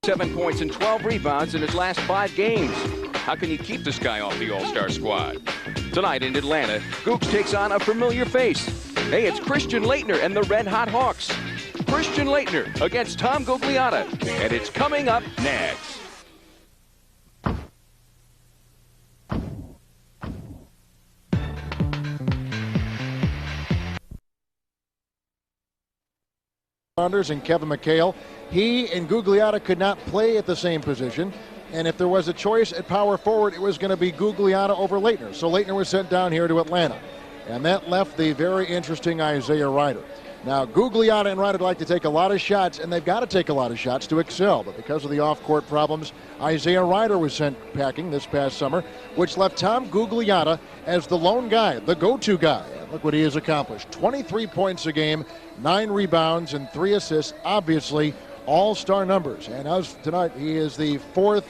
7 points and 12 rebounds in his last 5 games. How can you keep this guy off the All-Star squad? Tonight in Atlanta, Googs takes on a familiar face. Hey, it's Christian Laettner and the Red Hot Hawks. Christian Laettner against Tom Gugliotta, and it's coming up next. And Kevin McHale. He and Gugliotta could not play at the same position, and if there was a choice at power forward, it was going to be Gugliotta over Laettner. So Laettner was sent down here to Atlanta, and that left the very interesting Isaiah Rider. Now, Gugliotta and Rider like to take a lot of shots, and they've got to take a lot of shots to excel, but because of the off-court problems, Isaiah Rider was sent packing this past summer, which left Tom Gugliotta as the lone guy, the go-to guy. And look what he has accomplished. 23 points a game, 9 rebounds, and 3 assists. Obviously, all-star numbers. And as tonight, he is the 4th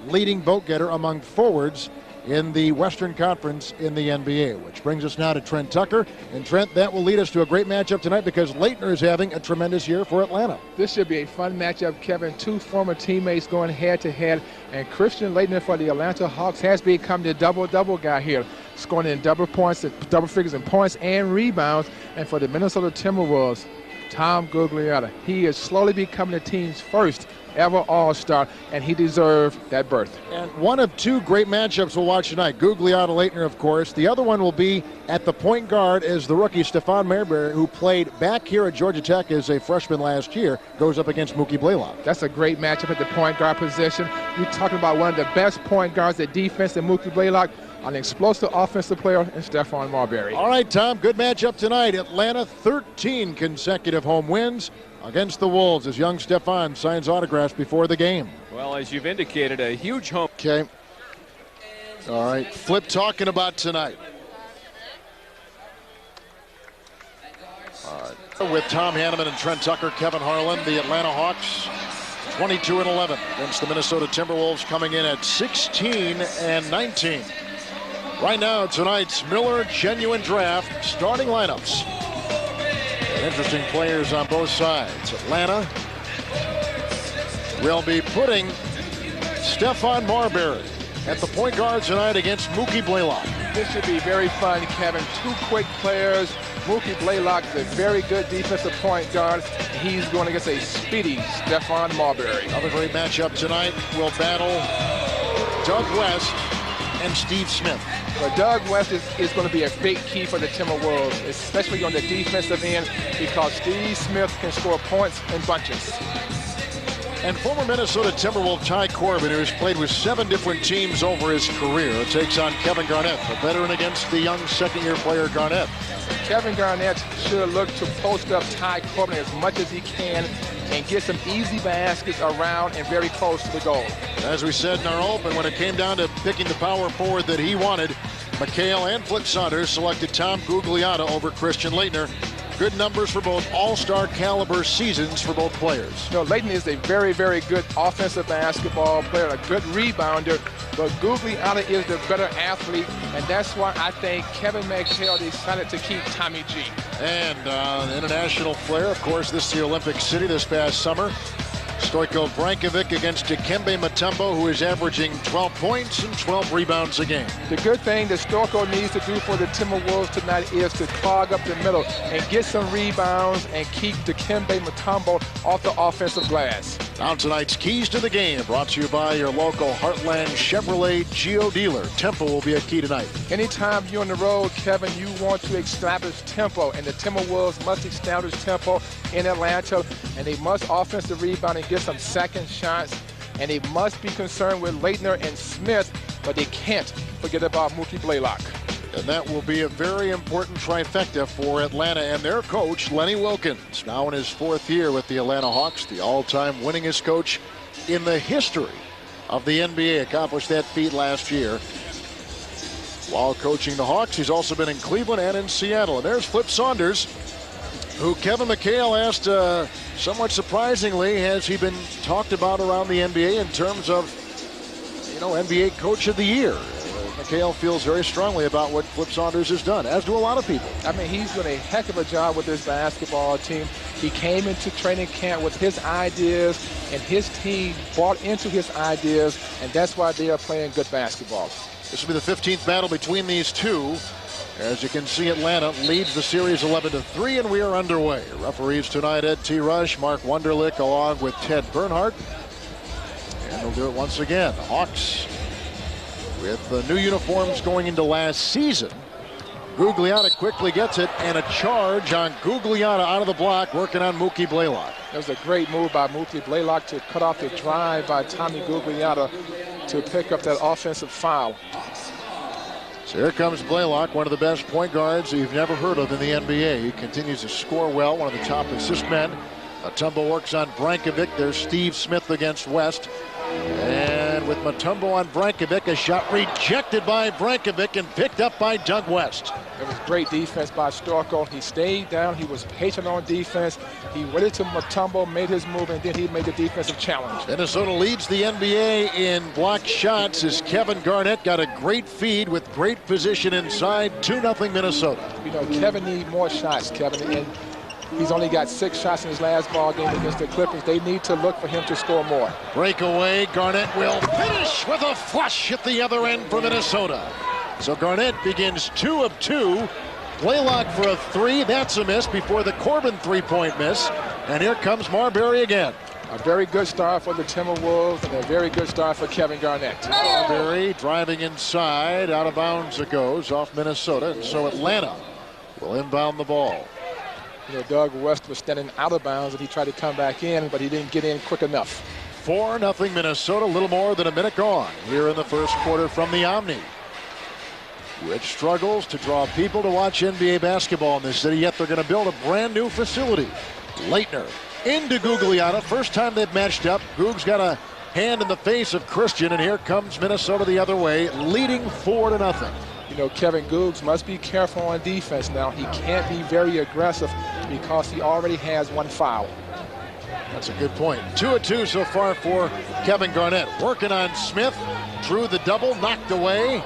leading vote-getter among forwards in the Western Conference in the NBA, which brings us now to Trent Tucker. And Trent, that will lead us to a great matchup tonight because Laettner is having a tremendous year for Atlanta. This should be a fun matchup, Kevin. 2 former teammates going head-to-head, and Christian Laettner for the Atlanta Hawks has become the double-double guy here, scoring in double figures in points and rebounds. And for the Minnesota Timberwolves, Tom Gugliotta, he is slowly becoming the team's first ever All-Star, and he deserved that berth. And one of 2 great matchups we'll watch tonight. Gugliotta-Laettner, of course. The other one will be at the point guard as the rookie Stephon Marbury, who played back here at Georgia Tech as a freshman last year, goes up against Mookie Blaylock. That's a great matchup at the point guard position. You're talking about one of the best point guards at defense in Mookie Blaylock, an explosive offensive player in Stephon Marbury. All right, Tom, good matchup tonight. Atlanta, 13 consecutive home wins against the Wolves as young Stephon signs autographs before the game. Well, as you've indicated, a huge home. Okay. All right, Flip talking about tonight. All right. With Tom Hanneman and Trent Tucker, Kevin Harlan, the Atlanta Hawks 22-11 against the Minnesota Timberwolves, coming in at 16-19. Right now, tonight's Miller Genuine Draft starting lineups. Interesting players on both sides. Atlanta will be putting Stephon Marbury at the point guard tonight against Mookie Blaylock. This should be very fun, Kevin. 2 quick players. Mookie Blaylock is a very good defensive point guard. He's going against a speedy Stephon Marbury. Another great matchup tonight will battle Doug West and Steve Smith. But Doug West is going to be a big key for the Timberwolves, especially on the defensive end, because Steve Smith can score points in bunches. And former Minnesota Timberwolf Ty Corbin, who has played with 7 different teams over his career, takes on Kevin Garnett, a veteran against the young second-year player Garnett. Kevin Garnett should look to post up Ty Corbin as much as he can and get some easy baskets around and very close to the goal. As we said in our open, when it came down to picking the power forward that he wanted, McHale and Flip Saunders selected Tom Gugliotta over Christian Laettner. Good numbers for both all-star caliber seasons for both players. You know, Laettner is a very, very good offensive basketball player, a good rebounder, but Gugliotta is the better athlete, and that's why I think Kevin McHale decided to keep Tommy G. And international player, of course, this is the Olympic City this past summer. Stojko Brankovic against Dikembe Mutombo, who is averaging 12 points and 12 rebounds a game. The good thing that Stojko needs to do for the Timberwolves tonight is to clog up the middle and get some rebounds and keep Dikembe Mutombo off the offensive glass. Now tonight's Keys to the Game, brought to you by your local Heartland Chevrolet Geo dealer. Tempo will be a key tonight. Anytime you're on the road, Kevin, you want to establish tempo, and the Timberwolves must establish tempo in Atlanta, and they must offensive rebound and get some second shots, and they must be concerned with Laettner and Smith, but they can't forget about Mookie Blaylock. And that will be a very important trifecta for Atlanta and their coach, Lenny Wilkens, now in his 4th year with the Atlanta Hawks, the all-time winningest coach in the history of the NBA. Accomplished that feat last year. While coaching the Hawks, he's also been in Cleveland and in Seattle. And there's Flip Saunders, who Kevin McHale asked, somewhat surprisingly, has he been talked about around the NBA in terms of, NBA Coach of the Year? McHale feels very strongly about what Flip Saunders has done, as do a lot of people. I mean, he's doing a heck of a job with this basketball team. He came into training camp with his ideas, and his team bought into his ideas, and that's why they are playing good basketball. This will be the 15th battle between these two. As you can see, Atlanta leads the series 11-3, and we are underway. Referees tonight, Ed T. Rush, Mark Wunderlich, along with Ted Bernhardt. And they'll do it once again. The Hawks with the new uniforms going into last season. Gugliotta quickly gets it, and a charge on Gugliotta out of the block, working on Mookie Blaylock. That was a great move by Mookie Blaylock to cut off the drive by Tommy Gugliotta to pick up that offensive foul. So here comes Blaylock, one of the best point guards that you've never heard of in the NBA. He continues to score well, one of the top assist men. Mutombo works on Brankovic. There's Steve Smith against West. And with Mutombo on Brankovic, a shot rejected by Brankovic and picked up by Doug West. It was great defense by Storko. He stayed down. He was patient on defense. He waited till Mutombo made his move, and then he made the defensive challenge. Minnesota leads the NBA in blocked shots as Kevin Garnett got a great feed with great position inside. 2-0 Minnesota. You know, Kevin needs more shots, Kevin, and he's only got 6 shots in his last ball game against the Clippers. They need to look for him to score more. Breakaway. Garnett will finish with a flush at the other end for Minnesota. So Garnett begins 2 of 2. Blaylock for a 3. That's a miss before the Corbin three-point miss. And here comes Marbury again. A very good start for the Timberwolves and a very good start for Kevin Garnett. Marbury driving inside. Out of bounds it goes off Minnesota. And so Atlanta will inbound the ball. You know, Doug West was standing out of bounds and he tried to come back in, but he didn't get in quick enough. 4-0 Minnesota, a little more than a minute gone here in the first quarter from the Omni, which struggles to draw people to watch NBA basketball in this city, yet they're going to build a brand new facility. Leitner into Gugliotta. First time they've matched up. Goog's got a hand in the face of Christian, and here comes Minnesota the other way, leading 4-0. You know, Kevin Googs must be careful on defense now. He can't be very aggressive because he already has 1 foul. That's a good point. 2 of 2 so far for Kevin Garnett. Working on Smith. Drew the double, knocked away.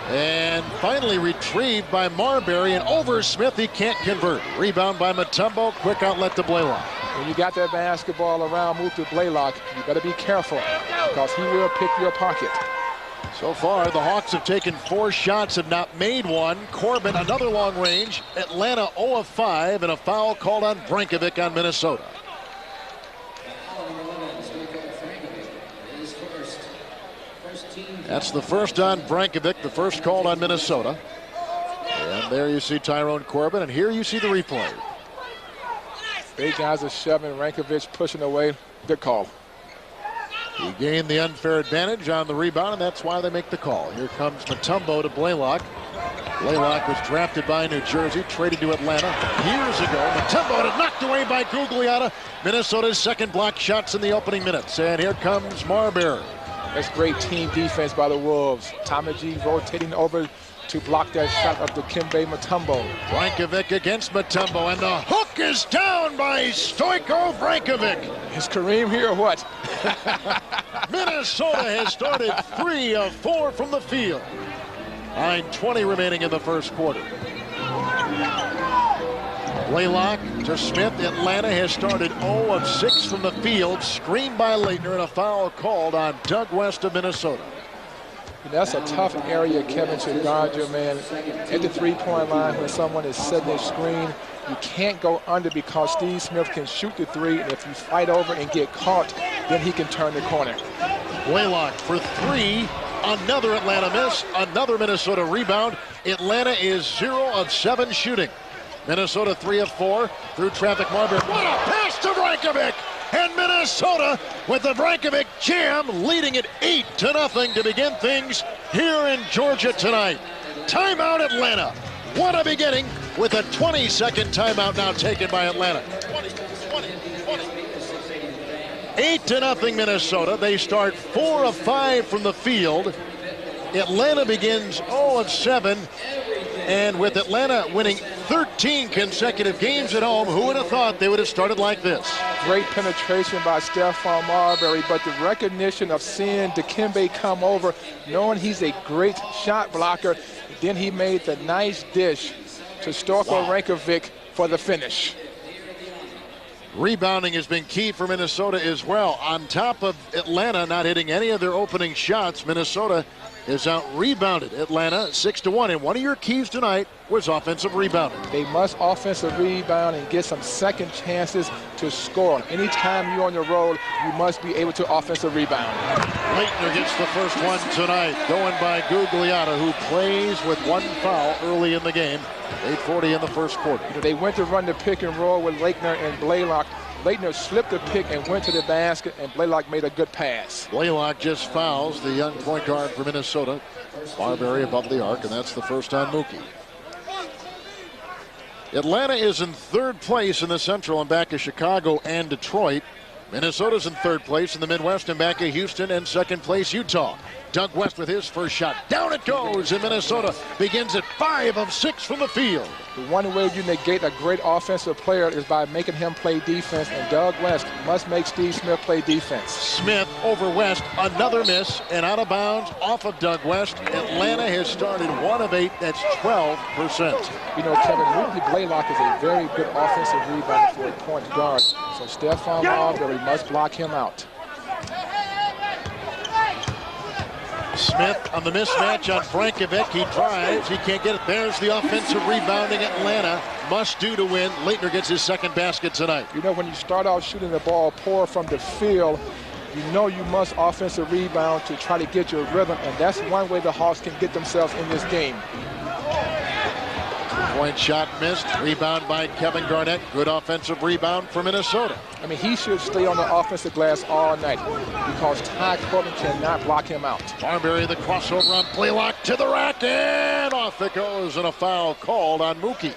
And finally retrieved by Marbury, and over Smith, he can't convert. Rebound by Mutombo, quick outlet to Blaylock. When you got that basketball around, move to Blaylock, you better be careful because he will pick your pocket. So far, the Hawks have taken 4 shots, have not made one. Corbin, another long range. Atlanta 0 of 5, and a foul called on Brankovic on Minnesota. That's the first on Brankovic, the first called on Minnesota. And there you see Tyrone Corbin, and here you see the replay. Big guys are shoving, Rankovic pushing away. Good call. He gained the unfair advantage on the rebound, and that's why they make the call. Here comes Mutombo to Blaylock. Blaylock was drafted by New Jersey, traded to Atlanta years ago. Mutombo knocked away by Gugliotta. Minnesota's second block shots in the opening minutes. And here comes Marbury. That's great team defense by the Wolves. Tommy G rotating over to block that shot of Dikembe Mutombo. Brankovic against Mutombo, and the hook is down by Stoico Brankovic. Is Kareem here or what? Minnesota has started 3 of 4 from the field. 9:20 remaining in the first quarter. Blaylock to Smith. Atlanta has started 0 of 6 from the field. Screened by Leitner, and a foul called on Doug West of Minnesota. That's a tough area, Kevin, to guard your man at the three-point line when someone is setting their screen. You can't go under because Steve Smith can shoot the 3, and if you fight over and get caught, then he can turn the corner. Blaylock for 3. Another Atlanta miss. Another Minnesota rebound. Atlanta is 0 of 7 shooting. Minnesota 3 of 4 through traffic. Marbury. What a pass to Brankovic! And Minnesota with the Brankovic jam leading it 8-0 to begin things here in Georgia tonight. Timeout Atlanta. What a beginning with a 20-second timeout now taken by Atlanta. 8-0 Minnesota. They start 4 of 5 from the field. Atlanta begins 0 of 7. And with Atlanta winning 13 consecutive games at home, who would have thought they would have started like this? Great penetration by Stephon Marbury, but the recognition of seeing Dikembe come over, knowing he's a great shot blocker, then he made the nice dish to Stoico Brankovic for the finish. Rebounding has been key for Minnesota as well. On top of Atlanta not hitting any of their opening shots, Minnesota has out-rebounded Atlanta 6-1. And one of your keys tonight was offensive rebounding. They must offensive rebound and get some second chances to score. Anytime you're on the road, you must be able to offensive rebound. Leitner gets the first one tonight, going by Gugliotta, who plays with one foul early in the game. 8:40 in the first quarter. They went to run the pick and roll with Leitner and Blaylock. Leitner slipped the pick and went to the basket, and Blaylock made a good pass. Blaylock just fouls the young point guard for Minnesota. Marbury above the arc, and that's the first on Mookie. Atlanta is in third place in the Central and back of Chicago and Detroit. Minnesota's in third place in the Midwest and back of Houston and second place Utah. Doug West with his first shot. Down it goes, and Minnesota begins at 5 of 6 from the field. The one way you negate a great offensive player is by making him play defense, and Doug West must make Steve Smith play defense. Smith over West, another miss, and out of bounds off of Doug West. Atlanta has started 1 of 8, that's 12%. You know, Kevin, Mookie Blaylock is a very good offensive rebounder for a point guard, so Stephon Marbury must block him out. Smith on the mismatch on Frankovic. He drives. He can't get it. There's the offensive rebounding Atlanta must do to win. Leitner gets his second basket tonight. You know, when you start out shooting the ball poor from the field, you know you must offensive rebound to try to get your rhythm, and that's one way the Hawks can get themselves in this game. Point shot missed. Rebound by Kevin Garnett. Good offensive rebound for Minnesota. I mean, he should stay on the offensive glass all night because Ty Corbin cannot block him out. Marbury, the crossover on Blaylock to the rack, and off it goes, and a foul called on Mookie.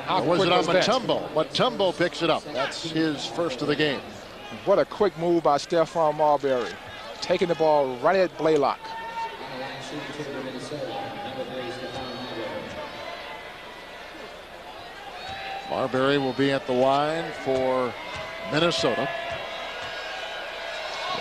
Or was it on Mutombo? Mutombo picks it up. That's his first of the game. What a quick move by Stephon Marbury, taking the ball right at Blaylock. Marbury will be at the line for Minnesota.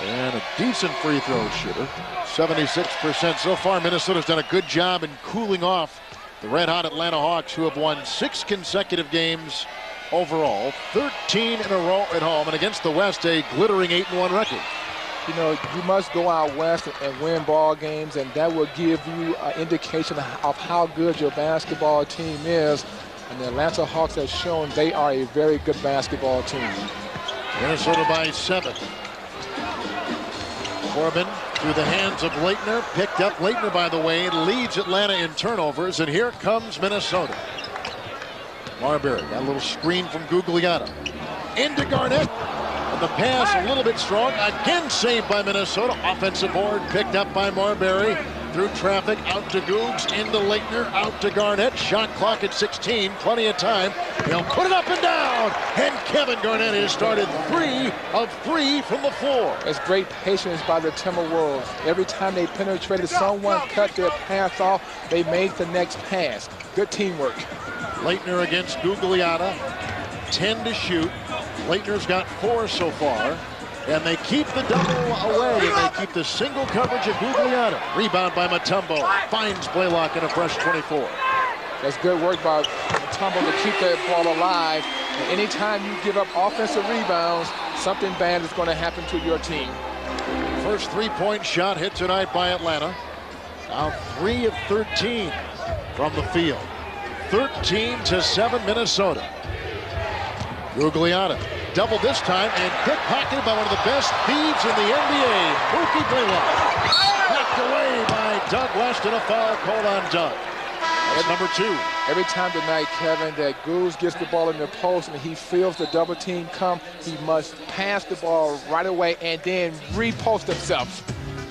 And a decent free throw shooter. 76% so far. Minnesota's done a good job in cooling off the red-hot Atlanta Hawks, who have won 6 consecutive games overall. 13 in a row at home. And against the West, a glittering 8-1 record. You know, you must go out west and win ball games, and that will give you an indication of how good your basketball team is. And the Atlanta Hawks have shown they are a very good basketball team. Minnesota by 7. Corbin through the hands of Leitner. Picked up. Leitner, by the way, leads Atlanta in turnovers. And here comes Minnesota. Marbury got a little screen from Gugliotta. Into Garnett. And the pass a little bit strong. Again saved by Minnesota. Offensive board picked up by Marbury. Through traffic, out to Googs, into Leitner, out to Garnett. Shot clock at 16, plenty of time. They'll put it up and down. And Kevin Garnett has started 3 of 3 from the floor. It's great patience by the Timberwolves. Every time they penetrated, someone cut their path off, they made the next pass. Good teamwork. Leitner against Gugliotta, 10 to shoot. Leitner's got 4 so far. And they keep the double away, and they keep the single coverage of Gugliotta. Rebound by Mutombo. Finds Blaylock in a fresh 24. That's good work by Mutombo to keep that ball alive. And anytime you give up offensive rebounds, something bad is going to happen to your team. First three-point shot hit tonight by Atlanta. Now 3 of 13 from the field. 13-7 Minnesota. Gugliotta. Double this time, and pickpocketed by one of the best thieves in the NBA, Mookie Blaylock. Knocked away by Doug West, and a foul called on Doug. That's number 2. Every time tonight, Kevin, that Goose gets the ball in the post and he feels the double team come, he must pass the ball right away and then repost himself.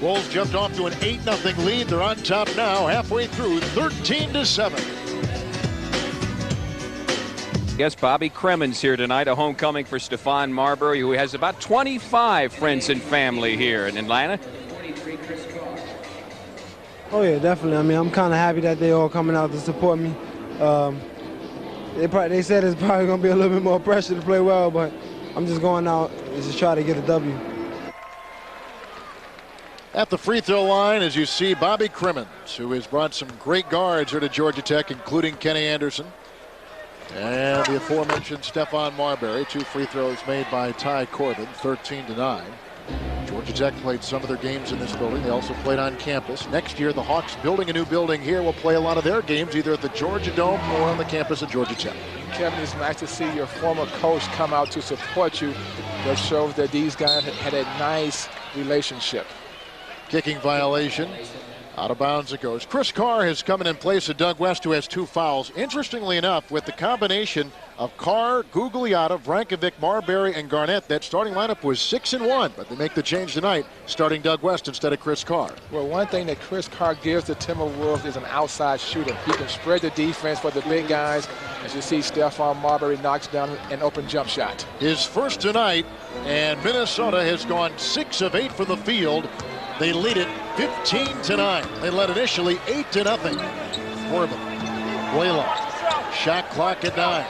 Wolves jumped off to an 8-0 lead. They're on top now, halfway through, 13-7. Yes, Bobby Kremen's here tonight, a homecoming for Stephon Marbury, who has about 25 friends and family here in Atlanta. Oh, yeah, definitely. I mean, I'm kind of happy that they all coming out to support me. They said it's probably going to be a little bit more pressure to play well, but I'm just going out and just try to get a W. At the free throw line, as you see, Bobby Kremens, who has brought some great guards here to Georgia Tech, including Kenny Anderson. And the aforementioned Stephon Marbury, 2 free throws made by Ty Corbin, 13-9. Georgia Tech played some of their games in this building. They also played on campus. Next year, the Hawks, building a new building here, will play a lot of their games either at the Georgia Dome or on the campus of Georgia Tech. Kevin, it's nice to see your former coach come out to support you. That shows that these guys had a nice relationship. Kicking violation. Out of bounds it goes. Chris Carr has come in place of Doug West, who has 2 fouls. Interestingly enough, with the combination of Carr, Gugliotta, Vrankovic, Marbury, and Garnett, that starting lineup was 6-1, but they make the change tonight, starting Doug West instead of Chris Carr. Well, one thing that Chris Carr gives the Timberwolves is an outside shooter. He can spread the defense for the big guys. As you see, Stephon Marbury knocks down an open jump shot. His first tonight, and Minnesota has gone 6 of 8 from the field. They lead it 15-9. They led initially 8-0. Corbin, Blaylock, shot clock at 9.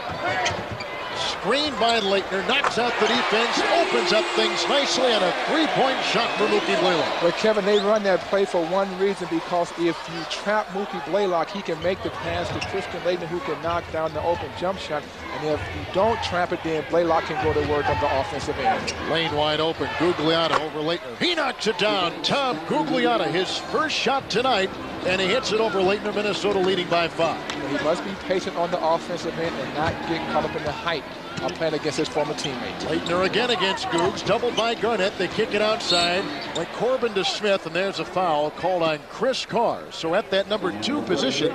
Screen by Leitner, knocks out the defense, opens up things nicely, and a 3-point shot for Mookie Blaylock. Well, Kevin, they run that play for one reason, because if you trap Mookie Blaylock, he can make the pass to Christian Laettner, who can knock down the open jump shot. And if you don't trap it, then Blaylock can go to work on the offensive end. Lane wide open, Gugliotta over Leitner. He knocks it down. Tom Gugliotta, his first shot tonight, and he hits it over Leitner. Minnesota leading by 5. He must be patient on the offensive end and not get caught up in the hype of playing against his former teammate. Leitner again against Googs, doubled by Garnett. They kick it outside. Went Corbin to Smith, and there's a foul called on Chris Carr. So at that number 2 position,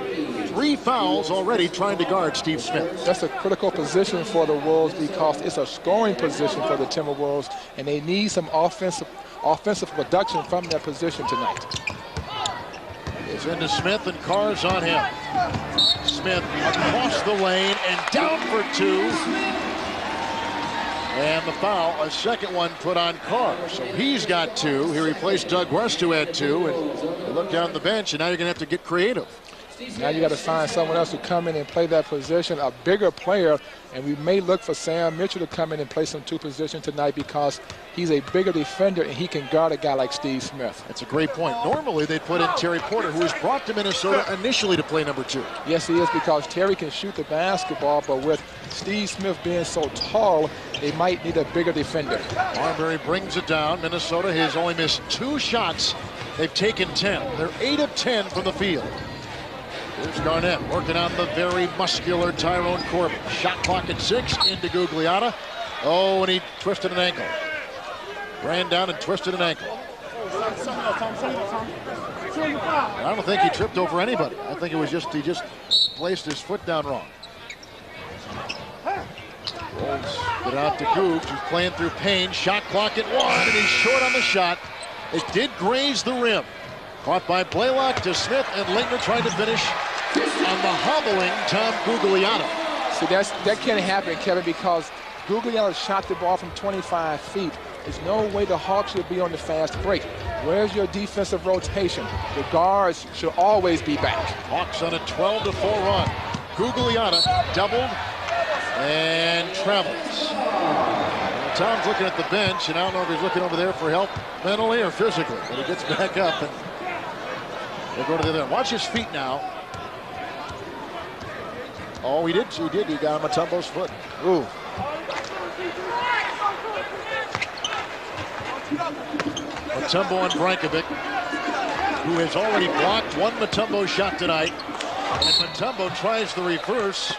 3 fouls already trying to guard Steve Smith. That's a critical position for the Wolves, because it's a scoring position for the Timberwolves, and they need some offensive production from that position tonight. It's into Smith, and Carr's on him. Smith across the lane and down for 2. And the foul, a second one put on Carr. So he's got 2. He replaced Doug West, who had 2. And you look down the bench, and now you're going to have to get creative. Now you got to find someone else to come in and play that position, a bigger player, and we may look for Sam Mitchell to come in and play some 2 position tonight, because he's a bigger defender and he can guard a guy like Steve Smith. That's a great point. Normally they'd put in Terry Porter, who was brought to Minnesota initially to play number 2. Yes, he is, because Terry can shoot the basketball, but with Steve Smith being so tall, they might need a bigger defender. Marbury brings it down. Minnesota has only missed 2 shots. They've taken 10. They're 8 of 10 from the field. Here's Garnett working on the very muscular Tyrone Corbin. Shot clock at 6, into Gugliotta. Oh, and he twisted an ankle. Ran down and twisted an ankle. I don't think he tripped over anybody. I think it was just, he just placed his foot down wrong. Wolves get out to Googs, who's playing through pain. Shot clock at 1, and he's short on the shot. It did graze the rim. Caught by Blaylock to Smith, and Leitner trying to finish on the hobbling Tom Gugliotta. See, that can't happen, Kevin, because Gugliotta shot the ball from 25 feet. There's no way the Hawks should be on the fast break. Where's your defensive rotation? The guards should always be back. Hawks on a 12-4 run. Gugliotta doubled and travels. Tom's looking at the bench, and I don't know if he's looking over there for help mentally or physically, but he gets back up and they go to the other end. Watch his feet now. Oh, he did. He got Mutombo's foot. Ooh. Mutombo and Vrankovic, who has already blocked one Mutombo shot tonight. And Mutombo tries the reverse,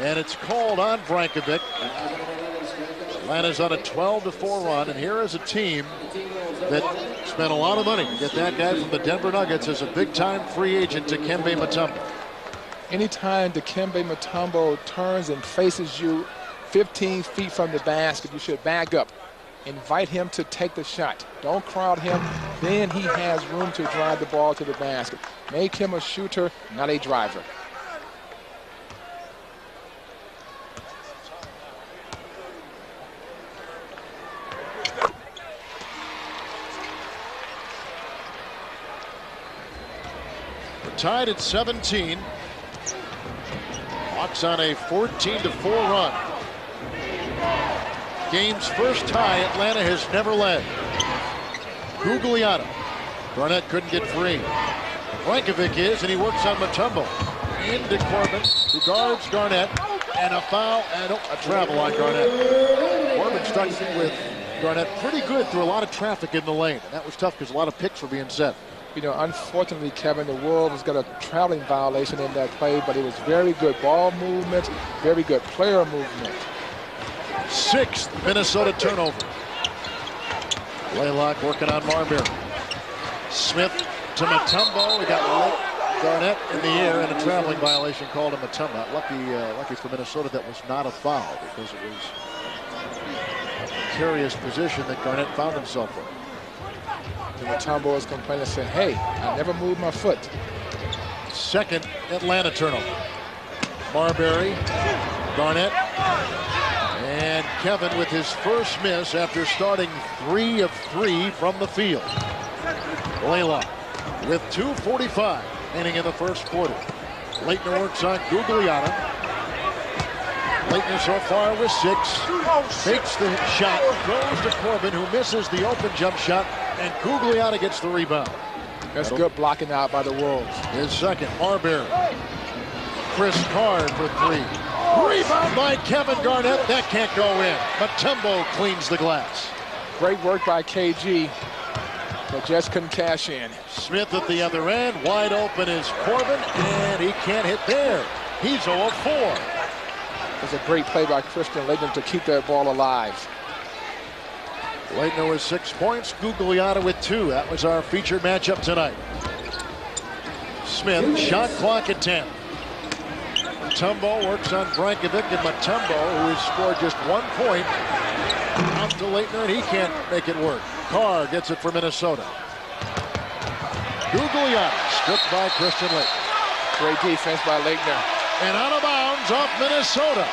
and it's called on Vrankovic. Atlanta's on a 12-4 run, and here is a team that spent a lot of money to get that guy from the Denver Nuggets as a big-time free agent, Dikembe Mutombo. Anytime Dikembe Mutombo turns and faces you 15 feet from the basket, you should back up. Invite him to take the shot. Don't crowd him. Then he has room to drive the ball to the basket. Make him a shooter, not a driver. We're tied at 17. Hawks on a 14-4 run. Game's first tie, Atlanta has never led. Gugliotta. Garnett couldn't get free. Vrankovic is, and he works on Mutombo. Into Corbin, who guards Garnett. and a foul, and a travel on Garnett. Corbin stuck with Garnett pretty good through a lot of traffic in the lane. And that was tough because a lot of picks were being set. You know, unfortunately, Kevin, the Wolves got a traveling violation in that play, but it was very good ball movement, very good player movement. 6th Minnesota turnover. Blaylock working on Marbury. Smith to Mutombo. We got Garnett in the air and a traveling violation called to Mutombo. Lucky for Minnesota that was not a foul because it was a precarious position that Garnett found himself in. And Mutombo was complaining, saying, hey, I never moved my foot. 2nd Atlanta turnover. Marbury, Garnett, and Kevin with his first miss after starting 3 of 3 from the field. Blaylock with 2:45 remaining in the first quarter. Laettner works on Gugliotta. Laettner so far with 6. Takes the shot, throws to Corbin, who misses the open jump shot, and Gugliotta gets the rebound. That's good blocking out by the Wolves. His second, Marbury. Chris Card for 3. Rebound by Kevin Garnett. That can't go in. Mutombo cleans the glass. Great work by KG, but just couldn't cash in. Smith at the other end. Wide open is Corbin, and he can't hit there. He's 0 of 4. It was a great play by Christian Laettner to keep that ball alive. Laettner with 6 points. Gugliotta with 2. That was our featured matchup tonight. Smith, shot clock at 10. Mutombo works on Brankovic, and Mutombo, who has scored just 1 point, out to Laettner, and he can't make it work. Carr gets it for Minnesota. Gugliotta stripped by Christian Laettner. Great defense by Laettner. And out of bounds off Minnesota.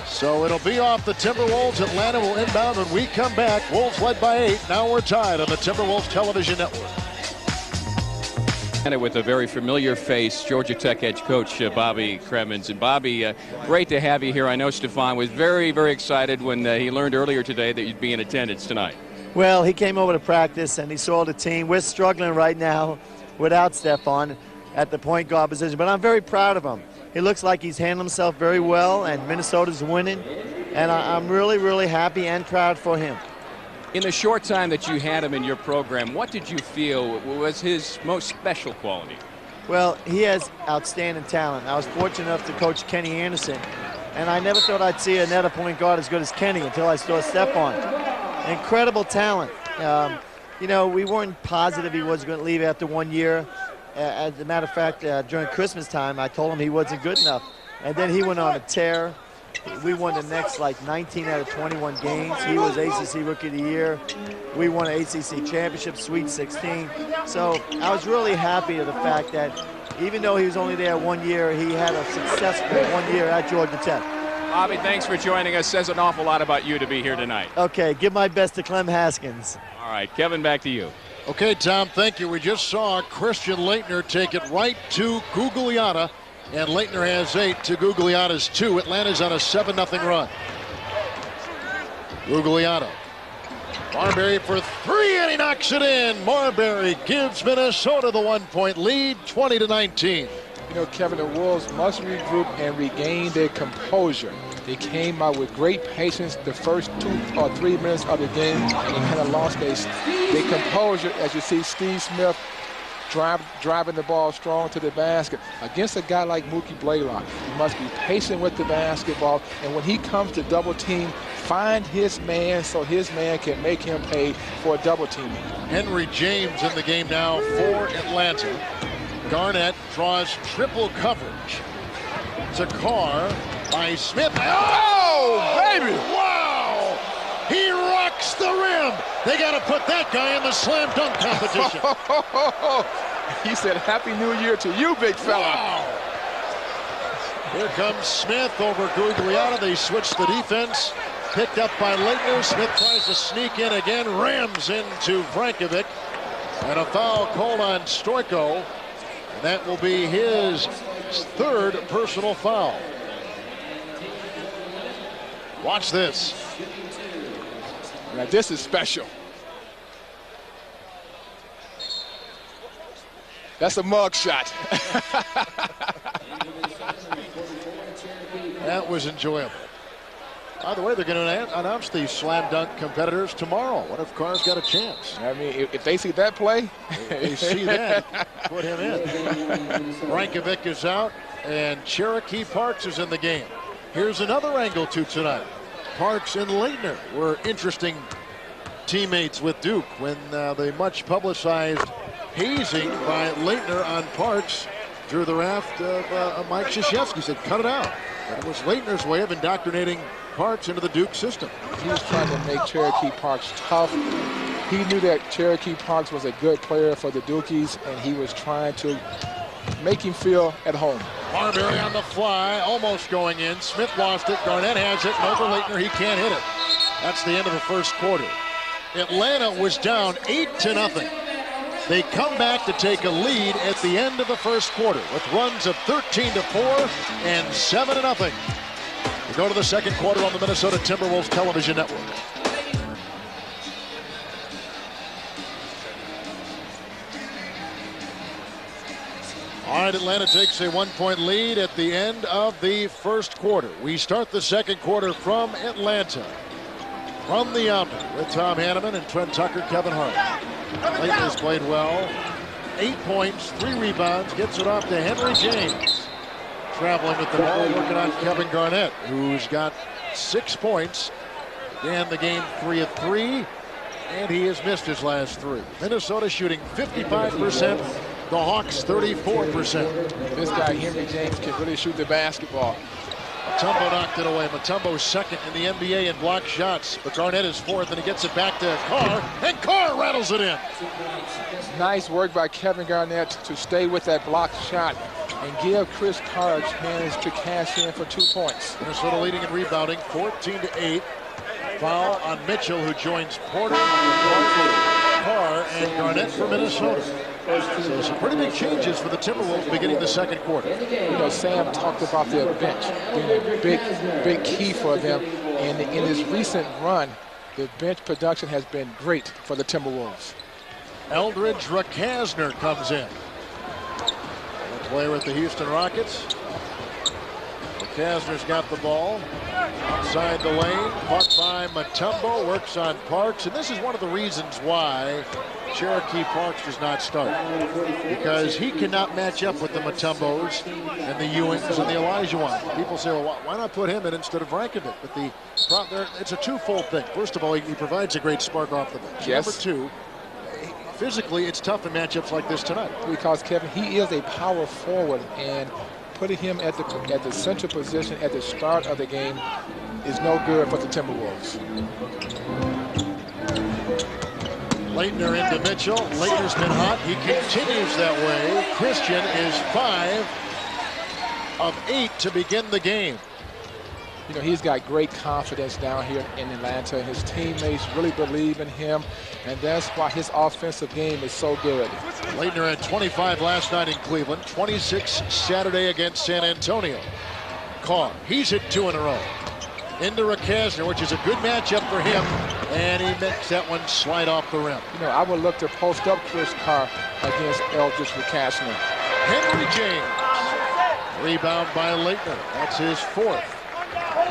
So it'll be off the Timberwolves. Atlanta will inbound when we come back. Wolves led by 8. Now we're tied on the Timberwolves television network. And with a very familiar face, Georgia Tech head coach Bobby Cremins. And Bobby, great to have you here. I know Stephon was very, very excited when he learned earlier today that you'd be in attendance tonight. Well, he came over to practice and he saw the team. We're struggling right now without Stephon at the point guard position, but I'm very proud of him. He looks like he's handled himself very well, and Minnesota's winning, and I'm really, really happy and proud for him. In the short time that you had him in your program, what did you feel was his most special quality? Well, he has outstanding talent. I was fortunate enough to coach Kenny Anderson, and I never thought I'd see another point guard as good as Kenny until I saw Stephon. Incredible talent. You know, we weren't positive he was going to leave after 1 year. As a matter of fact, during Christmas time, I told him he wasn't good enough. And then he went on a tear. We won the next, 19 out of 21 games. He was ACC Rookie of the Year. We won an ACC Championship, Sweet 16. So I was really happy to the fact that even though he was only there 1 year, he had a successful 1 year at Georgia Tech. Bobby, thanks for joining us. Says an awful lot about you to be here tonight. Okay, give my best to Clem Haskins. All right, Kevin, back to you. Okay, Tom, thank you. We just saw Christian Laettner take it right to Gugliotta, and Laettner has 8 to Gugliotta's 2. Atlanta's on a 7-0 run. Gugliotta. Marbury for 3, and he knocks it in. Marbury gives Minnesota the 1-point lead, 20-19. You know, Kevin, the Wolves must regroup and regain their composure. They came out with great patience the first 2 or 3 minutes of the game, and they kind of lost their composure as you see Steve Smith driving the ball strong to the basket. Against a guy like Mookie Blaylock, he must be patient with the basketball, and when he comes to double team, find his man so his man can make him pay for a double team. Henry James in the game now for Atlanta. Garnett draws triple coverage. To Carr by Smith. Oh, baby! Wow! He rocks the rim. They got to put that guy in the slam dunk competition. He said, Happy New Year to you, big fella. Wow. Here comes Smith over Gugliotta. They switch the defense. Picked up by Laettner. Smith tries to sneak in again. Rams into Brankovic. And a foul called on Stoyko. That will be his 3rd personal foul. Watch this. Now this is special. That's a mug shot. That was enjoyable. By the way, they're going to announce the slam dunk competitors tomorrow. What if Carr's got a chance? I mean, if they see that play. They see that, put him in. Rankovic is out, and Cherokee Parks is in the game. Here's another angle to tonight. Parks and Leitner were interesting teammates with Duke when the much publicized hazing by Leitner on Parks drew the wrath of Mike Krzyzewski. He said, cut it out. But it was Leitner's way of indoctrinating Parks into the Duke system. He was trying to make Cherokee Parks tough. He knew that Cherokee Parks was a good player for the Dukies, and he was trying to make him feel at home. Marbury on the fly, almost going in. Smith lost it. Garnett has it. Over Leitner, he can't hit it. That's the end of the first quarter. Atlanta was down 8-0. They come back to take a lead at the end of the first quarter with runs of 13-4 and 7-0. We go to the second quarter on the Minnesota Timberwolves television network. All right, Atlanta takes a 1-point lead at the end of the first quarter. We start the second quarter from Atlanta. From the outlet with Tom Hanneman and Trent Tucker, Kevin Hart. Leitner's played well. 8 points, 3 rebounds, gets it off to Henry James. Traveling with the ball, working on Kevin Garnett, who's got 6 points. Began the game 3 of 3, and he has missed his last 3. Minnesota shooting 55%, the Hawks 34%. This guy, Henry James, can really shoot the basketball. Mutombo knocked it away. Mutombo's second in the NBA in block shots, but Garnett is fourth, and he gets it back to Carr, and Carr rattles it in. Nice work by Kevin Garnett to stay with that block shot and give Chris Carr a chance to cash in for 2 points. Minnesota leading in rebounding, 14-8. Foul on Mitchell, who joins Porter, Carr, and Garnett for Minnesota. So some pretty big changes for the Timberwolves beginning the second quarter. You know, Sam talked about their bench being a big key for them. And in this recent run, the bench production has been great for the Timberwolves. Eldridge Rakasner comes in. The player with the Houston Rockets. Rakasner's got the ball. Outside the lane, caught by Mutombo, works on Parks. And this is one of the reasons why Cherokee Parks does not start, because he cannot match up with the Mutombos and the Ewings and the Olajuwons. People say, well, why not put him in instead of Rankovic? But it's a twofold thing. First of all, he provides a great spark off the bench. Yes. Number two, physically, it's tough in matchups like this tonight. Because, Kevin, he is a power forward, and putting him at the center position at the start of the game is no good for the Timberwolves. Leitner into Mitchell. Leitner's been hot. He continues that way. Christian is 5 of 8 to begin the game. You know, he's got great confidence down here in Atlanta. His teammates really believe in him, and that's why his offensive game is so good. Leitner had 25 last night in Cleveland, 26 Saturday against San Antonio. Carr, he's hit 2 in a row. Into Rakasner, which is a good matchup for him, and he makes that one slide off the rim. You know, I would look to post up Chris Carr against Eldridge Rakasner. Henry James, rebound by Leitner. That's his 4th.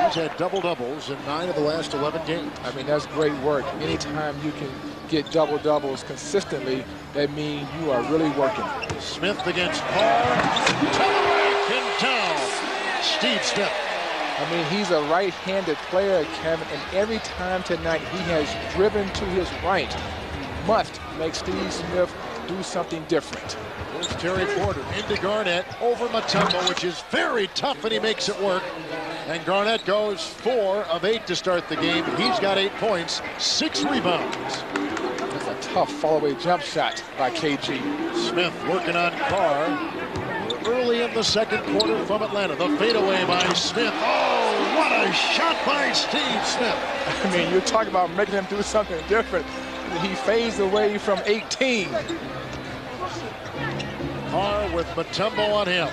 He's had double-doubles in 9 of the last 11 games. I mean, that's great work. Anytime you can get double-doubles consistently, that means you are really working. Smith against Carr. Telemark in town. Steve Smith. I mean, he's a right-handed player, Kevin, and every time tonight he has driven to his right. He must make Steve Smith do something different. Here's Terry Porter into Garnett over Mutombo, which is very tough, and he makes it work. And Garnett goes 4 of 8 to start the game. He's got 8 points, 6 rebounds. That's a tough fall-away jump shot by KG. Smith working on Carr. Early in the second quarter from Atlanta. The fadeaway by Smith. Oh, what a shot by Steve Smith. I mean, you're talking about making him do something different. He fades away from 18. Carr with Mutombo on him.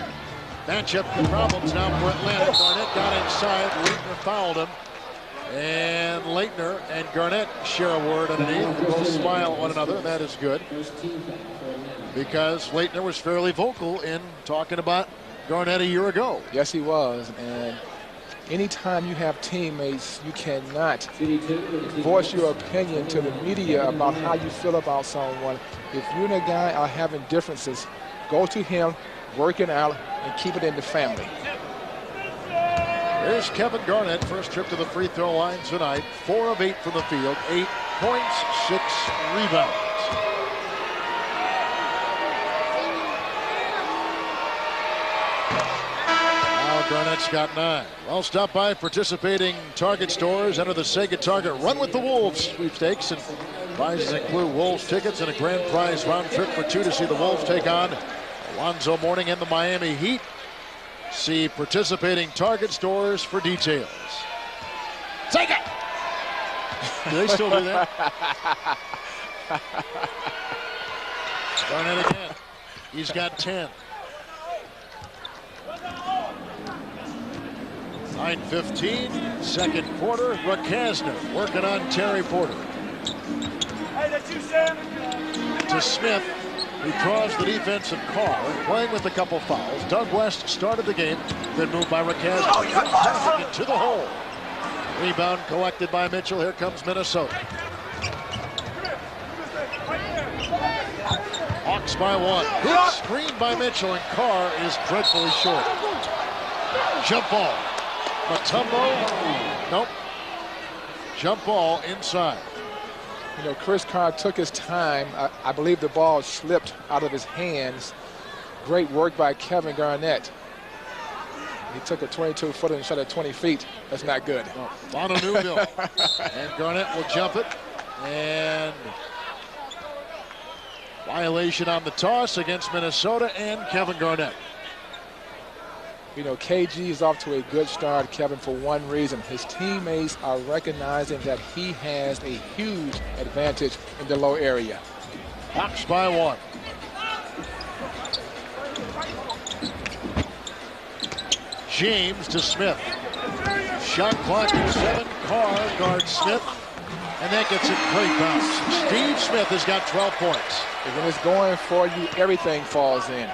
Matchup problems now for Atlanta. Garnett got inside. Leitner fouled him. And Leitner and Garnett share a word underneath. They both smile at one another, and that is good. Because Leitner was fairly vocal in talking about Garnett a year ago. Yes, he was. And anytime you have teammates, you cannot voice your opinion to the media about how you feel about someone. If you and a guy are having differences, go to him, work it out, and keep it in the family. Here's Kevin Garnett, first trip to the free throw line tonight. 4 of 8 from the field, 8 points, 6 rebounds. Now Garnett's got 9. Well, stop by participating Target stores. Enter the Sega Target Run with the Wolves sweepstakes, and prizes include Wolves tickets and a grand prize round trip for 2 to see the Wolves take on Alonzo Mourning and the Miami Heat. See participating Target stores for details. Take it! Do they still do that? Garnett again. He's got 10. 9:15, second quarter. Rakasner working on Terry Porter. Hey, that's you, Sam. To Smith, who draws the defensive Carr, playing with a couple fouls. Doug West started the game, then moved by Rakasner into the hole. Rebound collected by Mitchell. Here comes Minnesota. Hawks by 1. Good screen by Mitchell, and Carr is dreadfully short. Jump ball. Mutombo. Nope. Jump ball inside. You know, Chris Carr took his time. I believe the ball slipped out of his hands. Great work by Kevin Garnett. He took a 22-footer and shot at 20 feet. That's not good. Oh, Bono Newville. And Garnett will jump it. And violation on the toss against Minnesota and Kevin Garnett. You know, KG is off to a good start, Kevin, for one reason. His teammates are recognizing that he has a huge advantage in the low area. Hawks by 1. James to Smith. Shot clock at 7. Carr guards Smith. And that gets a great bounce. Steve Smith has got 12 points. And when it's going for you, everything falls in.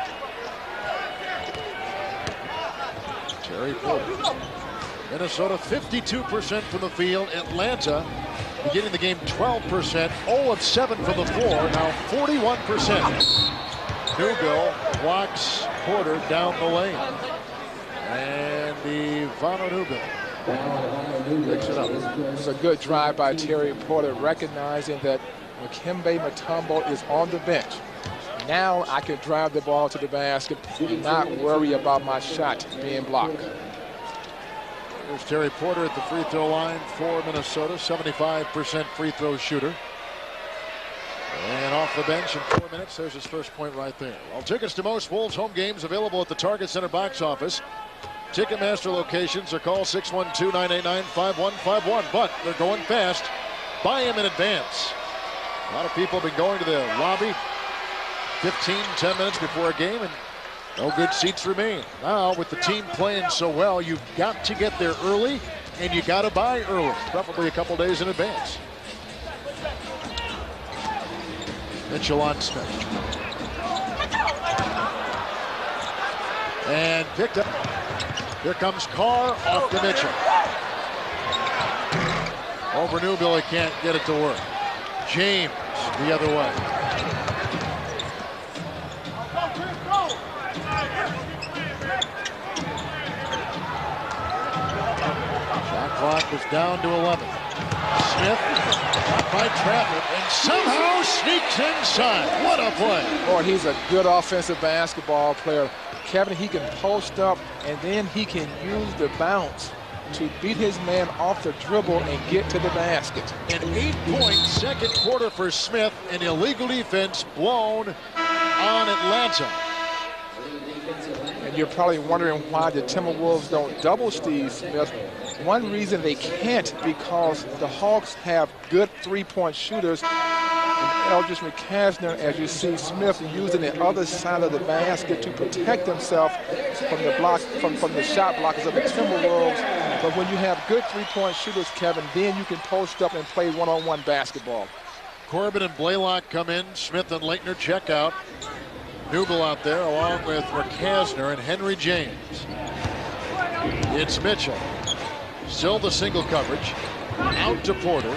Terry Porter. Minnesota 52% from the field. Atlanta beginning the game 12%. 0 of 7 from the floor. Now 41%. Newbill walks Porter down the lane. And Ivano Newbill picks it up. It was a good drive by Terry Porter, recognizing that Dikembe Mutombo is on the bench. Now I can drive the ball to the basket and not worry about my shot being blocked. There's Terry Porter at the free throw line for Minnesota, 75% free throw shooter. And off the bench in 4 minutes, there's his first point right there. Well, tickets to most Wolves home games available at the Target Center box office. Ticketmaster locations are called 612-989-5151, but they're going fast. Buy them in advance. A lot of people have been going to the lobby 10 minutes before a game, and no good seats remain. Now, with the team playing so well, you've got to get there early, and you got to buy early, preferably a couple days in advance. Mitchell on Smith. And picked up. Here comes Carr off to Mitchell. Over Newbill, he can't get it to work. James the other way. Shot clock was down to 11. Smith caught by traffic and somehow sneaks inside. What a play. Boy, he's a good offensive basketball player. Kevin, he can post up and then he can use the bounce to beat his man off the dribble and get to the basket. An 8-point second quarter for Smith. An illegal defense blown on Atlanta. And you're probably wondering why the Timberwolves don't double Steve Smith. One reason they can't, because the Hawks have good three-point shooters, and Eldridge McCasner, as you see Smith using the other side of the basket to protect himself from the block, from the shot blockers of the Timberwolves. But when you have good three-point shooters, Kevin, then you can post up and play one-on-one basketball. Corbin and Blaylock come in. Smith and Leitner check out. Newbill out there along with McCasner and Henry James. It's Mitchell. Still the single coverage. Out to Porter.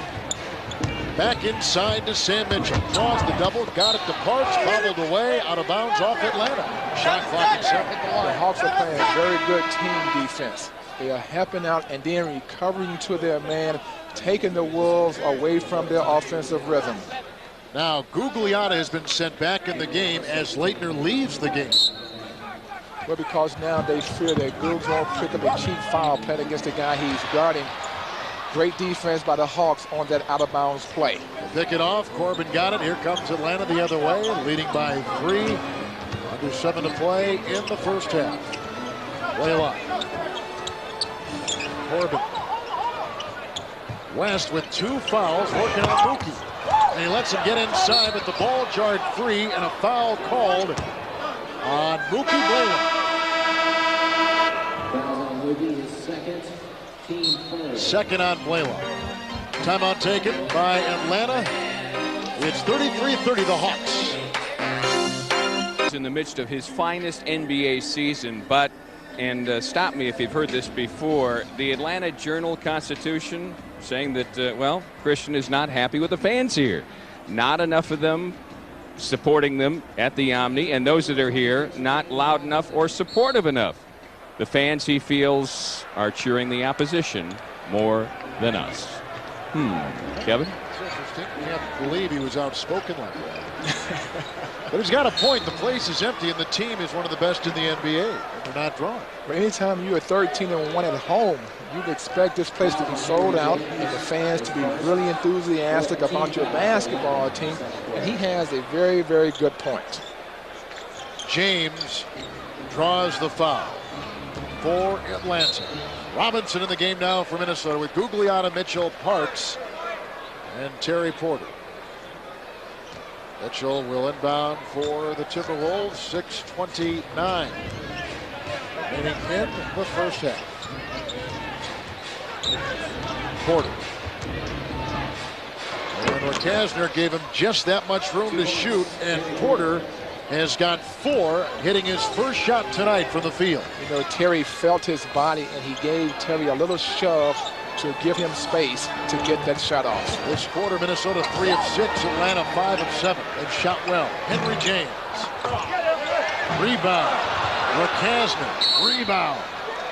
Back inside to Sam Mitchell. Draws the double. Got it to Parks. Bobbled away. Out of bounds off Atlanta. Shot clock at 7. The Hawks are playing very good team defense. They are helping out and then recovering to their man, taking the Wolves away from their offensive rhythm. Now Gugliotta has been sent back in the game as Leitner leaves the game. Well, because now they fear that Googs won't pick up a cheap foul playing against the guy he's guarding. Great defense by the Hawks on that out-of-bounds play. Pick it off. Corbin got it. Here comes Atlanta the other way, leading by 3. Under 7 to play in the first half. Blaylock. Corbin. West with 2 fouls, working on Mookie. And he lets him get inside, but the ball jarred free and a foul called on Mookie Blaylock. Second on Blaylock. Timeout taken by Atlanta. It's 33-30 the Hawks. In the midst of his finest NBA season, but, and stop me if you've heard this before, the Atlanta Journal-Constitution saying that, well, Christian is not happy with the fans here. Not enough of them supporting them at the Omni, and those that are here not loud enough or supportive enough. The fans, he feels, are cheering the opposition more than us. Kevin? It's interesting. You can't believe he was outspoken like that. But he's got a point. The place is empty, and the team is one of the best in the NBA. And they're not drawing. But anytime you're 13-1 at home, you'd expect this place to be sold out and the fans to be really enthusiastic about your basketball team. And he has a very, very good point. James draws the foul for Atlanta. Robinson in the game now for Minnesota with Gugliotta, Mitchell, Parks, and Terry Porter. Mitchell will inbound for the Timberwolves. 6:29 remaining in the first half. Porter. And Kasner gave him just that much room to shoot, and Porter has got 4, hitting his first shot tonight from the field. You know, Terry felt his body, and he gave Terry a little shove to give him space to get that shot off. This quarter, Minnesota 3 of 6, Atlanta 5 of 7. They've shot well. Henry James. Rebound. Kasner. Rebound.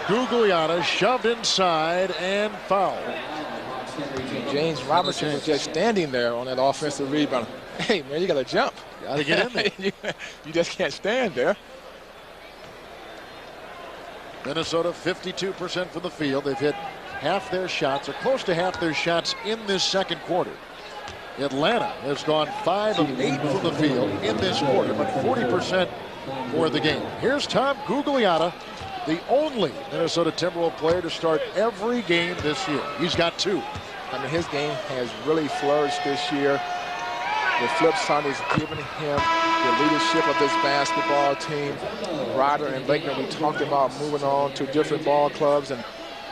Gugliotta shoved inside and fouled. James Robinson was just standing there on that offensive rebound. Hey, man, you got to jump. Got to get in there. You just can't stand there. Minnesota 52% from the field. They've hit half their shots, or close to half their shots in this second quarter. Atlanta has gone 5 of 8 from the field in this quarter, but 40% for the game. Here's Tom Gugliotta, the only Minnesota Timberwolves player to start every game this year. He's got 2. I mean, his game has really flourished this year. The flip side is giving him the leadership of this basketball team. Ryder and Leitner, we talked about moving on to different ball clubs, and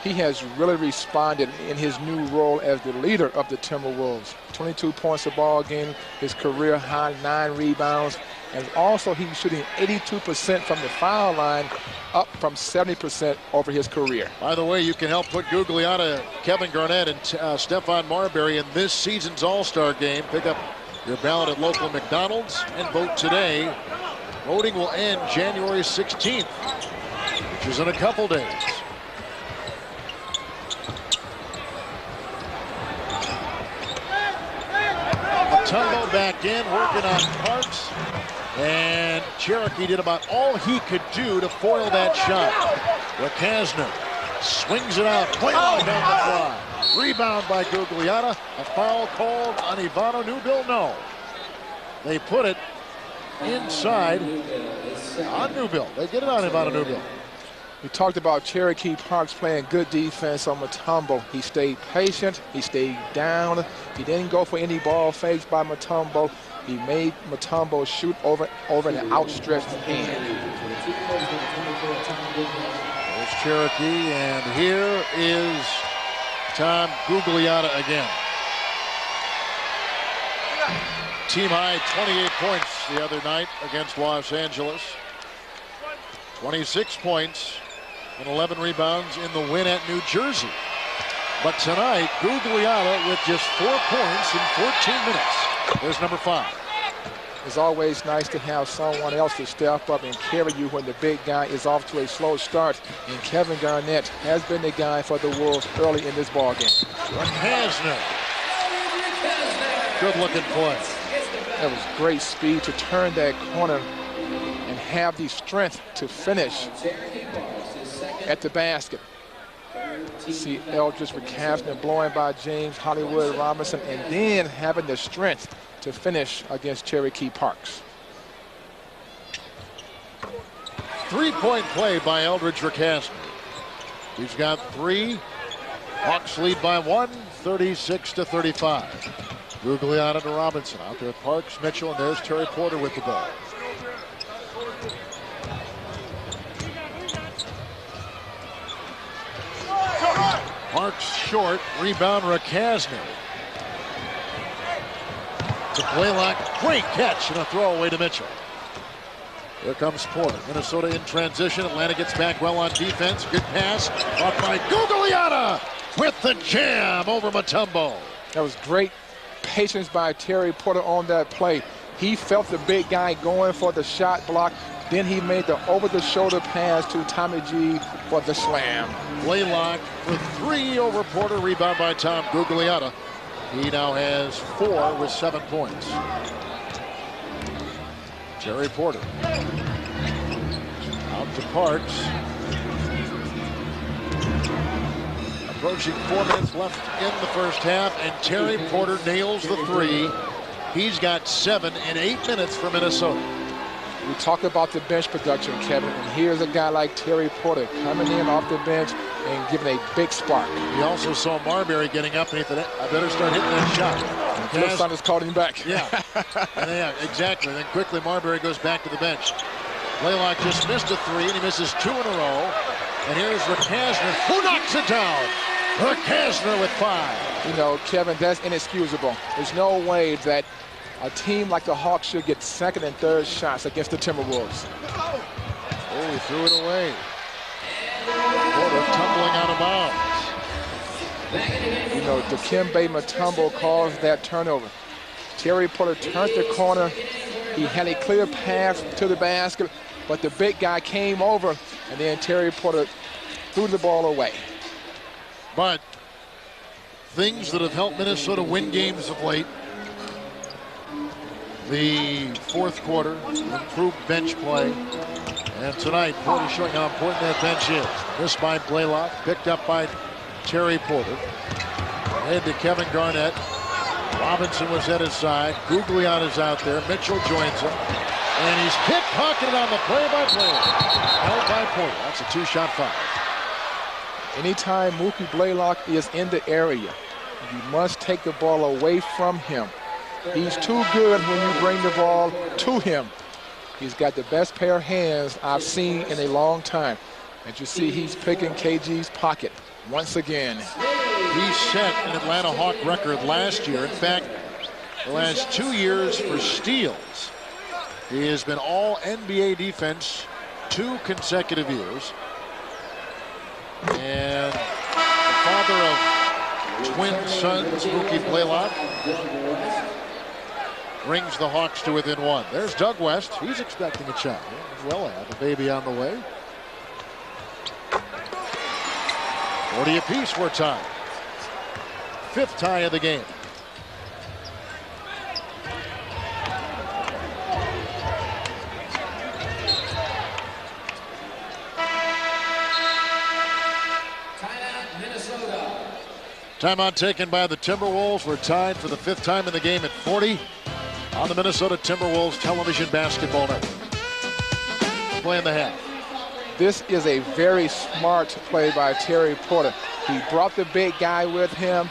he has really responded in his new role as the leader of the Timberwolves. 22 points a ball game, his career high 9 rebounds, and also he's shooting 82% from the foul line, up from 70% over his career. By the way, you can help put Gugliotta, Kevin Garnett, and Stephon Marbury in this season's All-Star game. Pick up your ballot at local McDonald's and vote today. Voting will end January 16th, which is in a couple days. Mutombo back in, working on Parks. And Cherokee did about all he could do to foil that shot. Kasner swings it out. Down the fly. Rebound by Gugliotta. A foul called on Ivano Newbill. No. They put it inside on Newbill. They get it on Ivano Newbill. We talked about Cherokee Parks playing good defense on Mutombo. He stayed patient. He stayed down. He didn't go for any ball fakes by Mutombo. He made Mutombo shoot over an outstretched hand. There's Cherokee, and here is Tom Gugliotta again. Team high 28 points the other night against Los Angeles. 26 points and 11 rebounds in the win at New Jersey. But tonight, Gugliotta with just 4 points in 14 minutes. There's number 5. It's always nice to have someone else to step up and carry you when the big guy is off to a slow start. And Kevin Garnett has been the guy for the Wolves early in this ballgame. Hasner. Good looking play. That was great speed to turn that corner and have the strength to finish at the basket. See Eldridge Recasner blowing by James Hollywood Robinson, and then having the strength to finish against Cherokee Parks. 3-point play by Eldridge Recasner. He's got 3. Hawks lead by 1, 36-35. Gugliotta to Robinson. Out there with Parks, Mitchell, and there's Terry Porter with the ball. Parks short, rebound Recasner. To Blaylock, great catch and a throwaway to Mitchell. Here comes Porter. Minnesota in transition. Atlanta gets back well on defense. Good pass off by Gugliotta with the jam over Mutombo. That was great patience by Terry Porter on that play. He felt the big guy going for the shot block. Then he made the over-the-shoulder pass to Tommy G for the slam. Blaylock with 3 over Porter. Rebound by Tom Gugliotta. He now has 4 with 7 points. Terry Porter. Out to Parks. Approaching 4 minutes left in the first half, and Terry Porter nails the 3. He's got 7 in 8 minutes for Minnesota. We talk about the bench production, Kevin, and here's a guy like Terry Porter coming in off the bench and giving a big spark. We also saw Marbury getting up, and he thought, I better start hitting that shot. Phil Saunders called him back. Yeah, yeah, exactly. Then quickly Marbury goes back to the bench. Blaylock just missed a 3, and he misses 2 in a row. And here's Recasner, who knocks it down. Recasner with 5. You know, Kevin, that's inexcusable. There's no way that a team like the Hawks should get second and third shots against the Timberwolves. Oh, he threw it away. Porter tumbling out of bounds. You know, Dikembe Mutombo caused that turnover. Terry Porter turned the corner. He had a clear path to the basket, but the big guy came over, and then Terry Porter threw the ball away. But things that have helped Minnesota win games of late. The fourth quarter, improved bench play. And tonight, Porter showing how important that bench is. Missed by Blaylock, picked up by Terry Porter. Head to Kevin Garnett. Robinson was at his side. Gugliotta's out there. Mitchell joins him. And he's pickpocketed on the play-by-play. Held by Porter. That's a 2-shot foul. Anytime Mookie Blaylock is in the area, you must take the ball away from him. He's too good when you bring the ball to him. He's got the best pair of hands I've seen in a long time. And you see he's picking KG's pocket once again. He set an Atlanta Hawk record last year. In fact, the last 2 years for steals. He has been all NBA defense 2 consecutive years. And the father of twin sons, Mookie Blaylock, brings the Hawks to within 1. There's Doug West. He's expecting a child. Well, have a baby on the way. 40 apiece, we're tied. 5th tie of the game. Timeout taken by the Timberwolves. We're tied for the 5th time in the game at 40 on the Minnesota Timberwolves television basketball network. Play in the half. This is a very smart play by Terry Porter. He brought the big guy with him.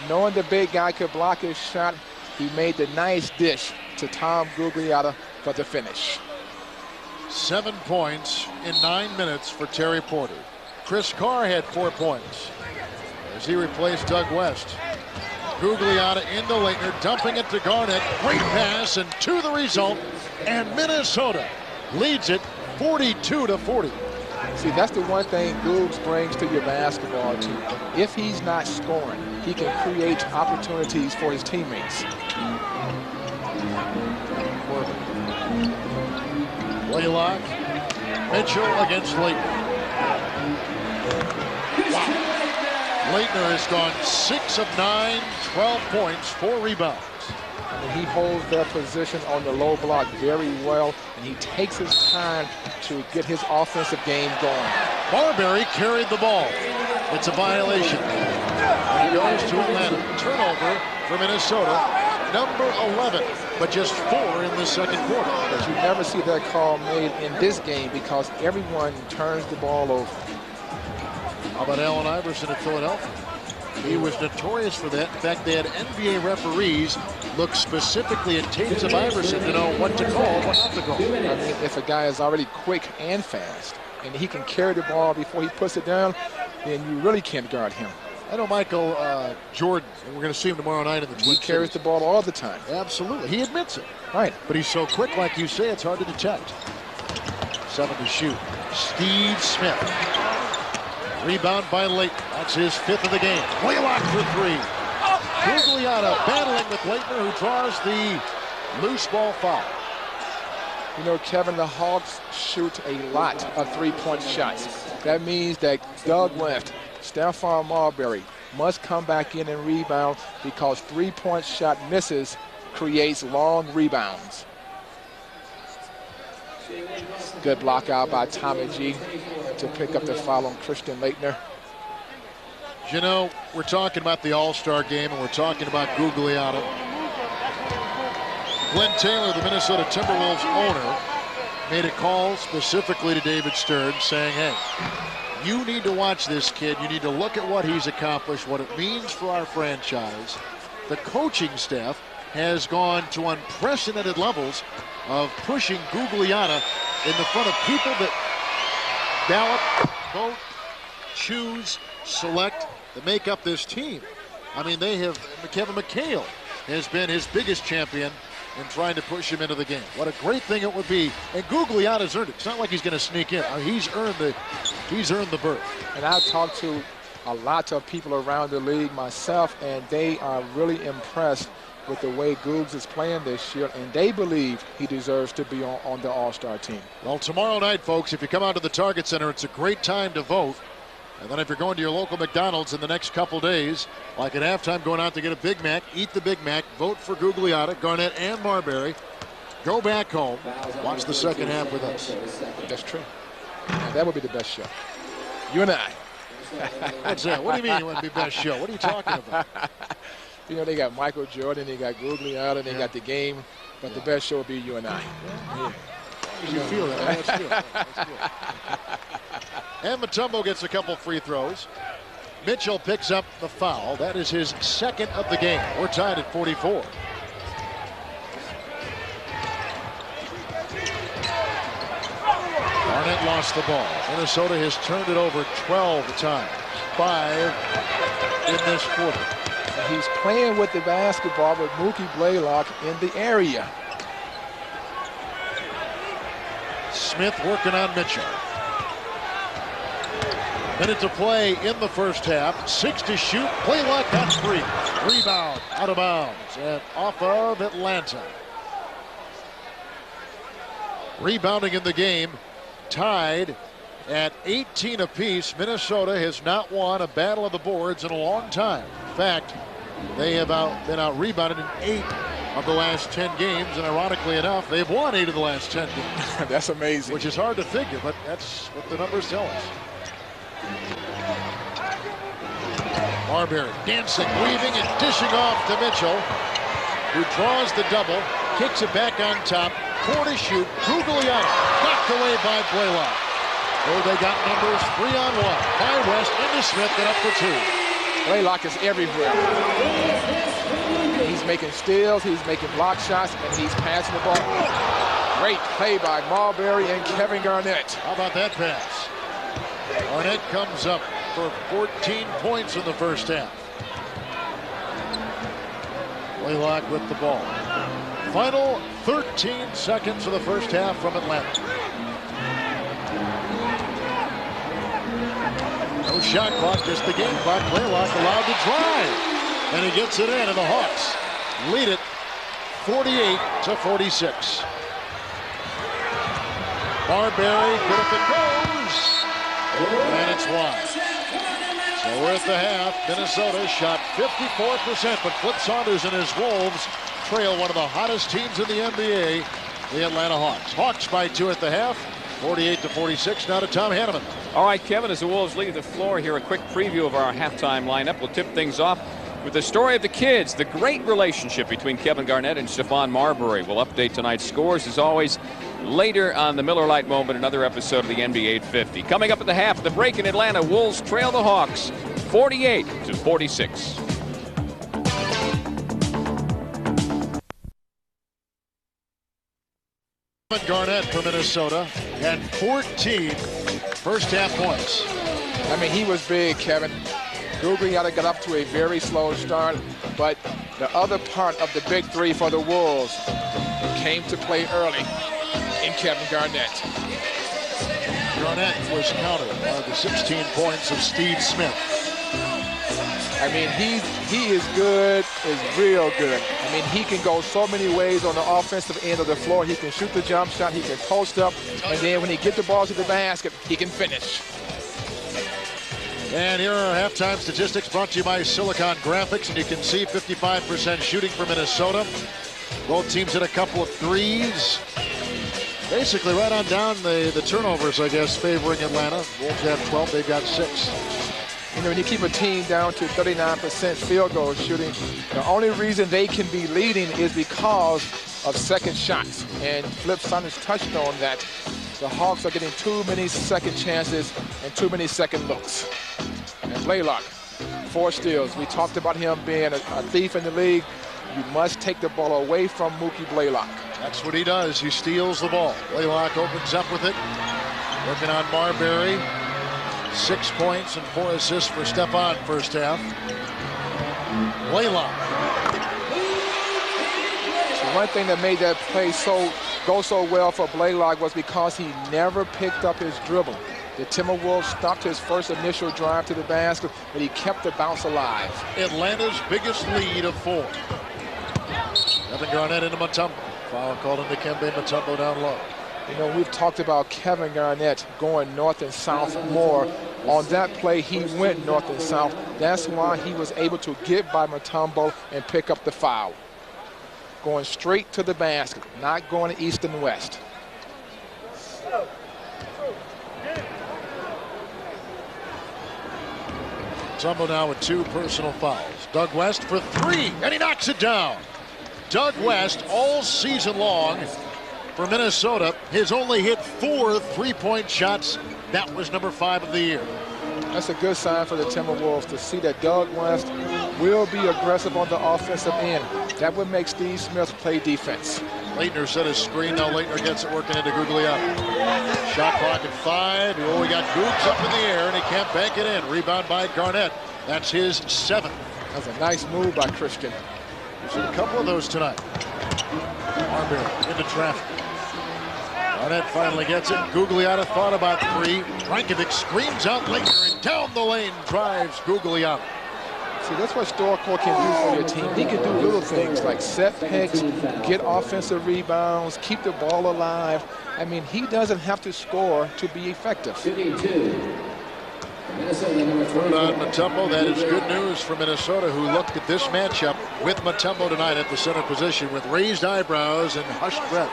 Knowing the big guy could block his shot, he made the nice dish to Tom Gugliotta for the finish. 7 points in 9 minutes for Terry Porter. Chris Carr had 4 points as he replaced Doug West. Gugliotta into Leitner, dumping it to Garnett. Great pass, and to the result. And Minnesota leads it 42-40. See, that's the one thing Googs brings to your basketball team. If he's not scoring, he can create opportunities for his teammates. Blaylock, Mitchell against Leitner. Wow. Leitner has gone 6 of 9, 12 points, 4 rebounds. And he holds their position on the low block very well, and he takes his time to get his offensive game going. Marbury carried the ball. It's a violation. And it goes to Atlanta. Turnover for Minnesota. Number 11, but just 4 in the second quarter. But you never see that call made in this game because everyone turns the ball over. How about Allen Iverson at Philadelphia? He was notorious for that. In fact, they had NBA referees look specifically at tapes of Iverson to know what to call, what not to call. I mean, if a guy is already quick and fast, and he can carry the ball before he puts it down, then you really can't guard him. I know Michael Jordan, and we're going to see him tomorrow night in the Twin He carries the ball all the time. Absolutely. He admits it. Right. But he's so quick, like you say, it's hard to detect. 7 to shoot. Steve Smith. Rebound by Leitner. That's his 5th of the game. Blaylock for 3. Gugliotta battling with Leitner, who draws the loose ball foul. You know, Kevin, the Hawks shoot a lot of three-point shots. That means that Doug West, Stephon Marbury must come back in and rebound because three-point shot misses creates long rebounds. Good block out by Tommy G to pick up the foul on Christian Laettner. You know, we're talking about the All-Star game and we're talking about Gugliotta. Glenn Taylor, the Minnesota Timberwolves owner, made a call specifically to David Stern saying, hey, you need to watch this kid. You need to look at what he's accomplished, what it means for our franchise. The coaching staff has gone to unprecedented levels of pushing Gugliotta in the front of people that ballot, vote, choose, select, that make up this team. I mean, they have, Kevin McHale has been his biggest champion in trying to push him into the game. What a great thing it would be. And Gugliotta's earned it. It's not like he's going to sneak in. I mean, he's earned the berth. And I've talked to a lot of people around the league myself, and they are really impressed with the way Googs is playing this year, and they believe he deserves to be on the All-Star team. Well, tomorrow night, folks, if you come out to the Target Center, it's a great time to vote. And then if you're going to your local McDonald's in the next couple days, like at halftime, going out to get a Big Mac, eat the Big Mac, vote for Gugliotta, Garnett, and Marbury. Go back home, watch the second half with us. That's true. And that would be the best show. You and I. What's that? What do you mean it would be best show? What are you talking about? You know, they got Michael Jordan, they got Gugliotta, and they got the game, but the best show would be you and I. Yeah. You feel that? That's good. That's good. And Mutombo gets a couple free throws. Mitchell picks up the foul. That is his 2nd of the game. We're tied at 44. Garnett lost the ball. Minnesota has turned it over 12 times. 5 in this quarter. And he's playing with the basketball with Mookie Blaylock in the area. Smith working on Mitchell. Minute to play in the first half. 6 to shoot. Blaylock got free. Rebound out of bounds and off of Atlanta. Rebounding in the game, tied at 18 apiece. Minnesota has not won a battle of the boards in a long time. In fact, they have been out-rebounded in 8 of the last 10 games, and ironically enough, they've won 8 of the last 10 games. That's amazing. Which is hard to figure, but that's what the numbers tell us. Marbury dancing, weaving, and dishing off to Mitchell, who draws the double, kicks it back on top, 4 to shoot. Gugliotta knocked away by Blaylock. Oh, they got numbers 3-on-1. By West into Smith and up for 2. Blaylock is everywhere. He's making steals, he's making block shots, and he's passing the ball. Great play by Marbury and Kevin Garnett. How about that pass? Garnett comes up for 14 points in the first half. Blaylock with the ball. Final 13 seconds of the first half from Atlanta. No shot clock, just the game clock. Blaylock allowed to drive. And he gets it in, and the Hawks lead it 48-46. Marbury, good if it goes. And it's wide. So we're at the half. Minnesota shot 54%, but Flip Saunders and his Wolves trail one of the hottest teams in the NBA, the Atlanta Hawks. Hawks by 2 at the half, 48-46. Now to Tom Hanneman. All right, Kevin, as the Wolves leave the floor here, a quick preview of our halftime lineup. We'll tip things off with the story of the kids, the great relationship between Kevin Garnett and Stephon Marbury. We'll update tonight's scores, as always, later on the Miller Lite Moment, another episode of the NBA 850. Coming up at the half, the break in Atlanta, Wolves trail the Hawks 48-46. Garnett for Minnesota had 14 first half points. I mean, he was big, Kevin. Gugliotta got up to a very slow start, but the other part of the big three for the Wolves came to play early in Kevin Garnett. Garnett was countered by the 16 points of Steve Smith. I mean, he is good, is real good. I mean, he can go so many ways on the offensive end of the floor. He can shoot the jump shot, he can post up, and then when he gets the ball to the basket, he can finish. And here are halftime statistics brought to you by Silicon Graphics, and you can see 55% shooting for Minnesota. Both teams hit a couple of threes. Basically right on down the turnovers, I guess, favoring Atlanta. Wolves have 12, they've got 6. You know, when you keep a team down to 39% field goal shooting, the only reason they can be leading is because of second shots. And Flip Saunders touched on that. The Hawks are getting too many second chances and too many second looks. And Blaylock, 4 steals. We talked about him being a thief in the league. You must take the ball away from Mookie Blaylock. That's what he does. He steals the ball. Blaylock opens up with it. Working on Marbury. 6 points and 4 assists for Stephon first half. Blaylock. So one thing that made that play go so well for Blaylock was because he never picked up his dribble. The Timberwolves stopped his first initial drive to the basket, but he kept the bounce alive. Atlanta's biggest lead of 4. Kevin Garnett into Mutombo. Foul called into Kembe Mutombo down low. You know, we've talked about Kevin Garnett going north and south more. On that play, he went north and south. That's why he was able to get by Mutombo and pick up the foul. Going straight to the basket, not going east and west. Mutombo now with 2 personal fouls. Doug West for 3, and he knocks it down. Doug West all season long for Minnesota has only hit 4 3-point shots. That was number 5 of the year. That's a good sign for the Timberwolves to see that Doug West will be aggressive on the offensive end. That would make Steve Smith play defense. Leitner set his screen. Now Leitner gets it working into Gugliotta. Shot clock at 5. Oh, we got Googs up in the air, and he can't bank it in. Rebound by Garnett. That's his 7th. That's a nice move by Christian. We've seen a couple of those tonight. Marbury into traffic. Garnett finally gets it. Gugliotta thought about 3. Rankovic screams out Leitner, and down the lane drives Gugliotta. See, that's what Storcourt can do for your team. He can do little things like set picks, get offensive rebounds, keep the ball alive. I mean, he doesn't have to score to be effective. Put on Mutombo. That is good news for Minnesota, who looked at this matchup with Mutombo tonight at the center position with raised eyebrows and hushed breath.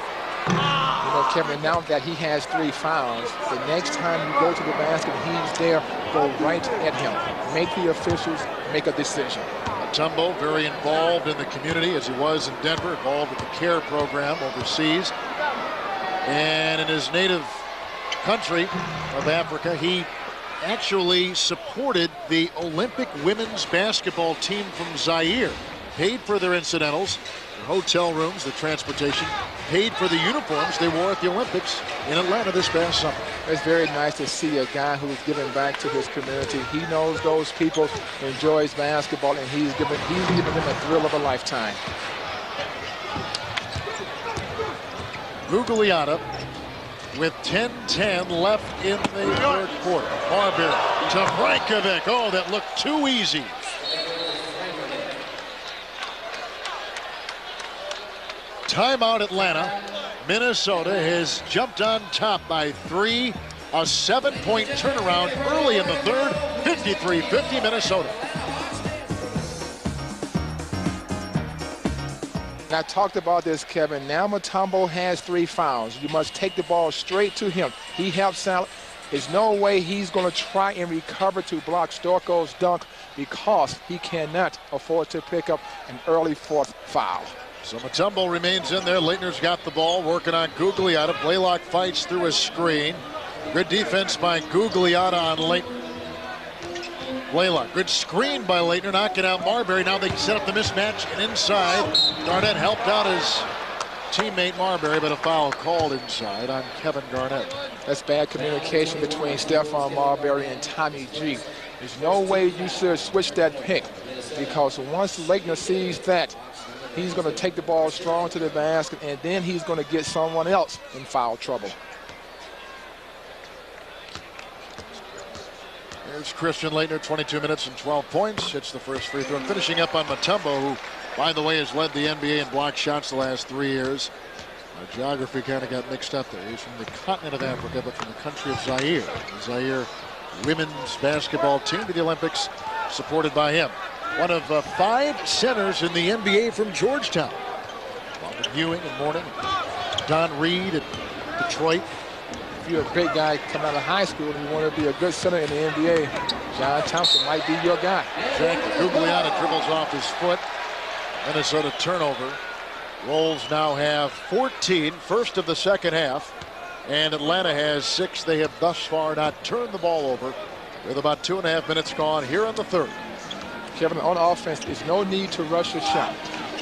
You know, Kevin, now that he has 3 fouls, the next time you go to the basket, he's there, go right at him. Make the officials make a decision. Mutombo very involved in the community as he was in Denver, involved with the CARE program overseas. And in his native country of Africa. He actually supported the Olympic women's basketball team from Zaire. Paid for their incidentals, their hotel rooms, the transportation, paid for the uniforms they wore at the Olympics in Atlanta this past summer. It's very nice to see a guy who's giving back to his community. He knows those people, enjoys basketball, and he's giving them a thrill of a lifetime. Gugliotta with 10-10 left in the third quarter. Marbury to Brankovic. Oh, that looked too easy. Timeout Atlanta. Minnesota has jumped on top by 3. A 7-point turnaround early in the third. 53-50 Minnesota. I talked about this, Kevin. Now Mutombo has 3 fouls. You must take the ball straight to him. He helps out. There's no way he's going to try and recover to block Storko's dunk because he cannot afford to pick up an early 4th foul. So Mutombo remains in there. Leitner's got the ball, working on Gugliotta. Blaylock fights through a screen. Good defense by Gugliotta on Leitner. Blaylock, good screen by Leitner, knocking out Marbury. Now they set up the mismatch and inside. Garnett helped out his teammate Marbury, but a foul called inside on Kevin Garnett. That's bad communication between Stephon Marbury and Tommy G. There's no way you should switch that pick because once Leitner sees that, he's going to take the ball strong to the basket, and then he's going to get someone else in foul trouble. Here's Christian Laettner, 22 minutes and 12 points. Hits the first free throw. And finishing up on Mutombo, who, by the way, has led the NBA in block shots the last 3 years. Our geography kind of got mixed up there. He's from the continent of Africa, but from the country of Zaire. The Zaire women's basketball team to the Olympics, supported by him. One of 5 centers in the NBA from Georgetown. Along with Ewing and Mourning, Don Reed at Detroit. If you're a big guy coming out of high school and you want to be a good center in the NBA, John Thompson might be your guy. Exactly. Gugliotta dribbles off his foot. Minnesota turnover. Wolves now have 14, first of the second half. And Atlanta has 6. They have thus far not turned the ball over with about 2.5 minutes gone here in the third. Kevin, on offense, there's no need to rush a shot.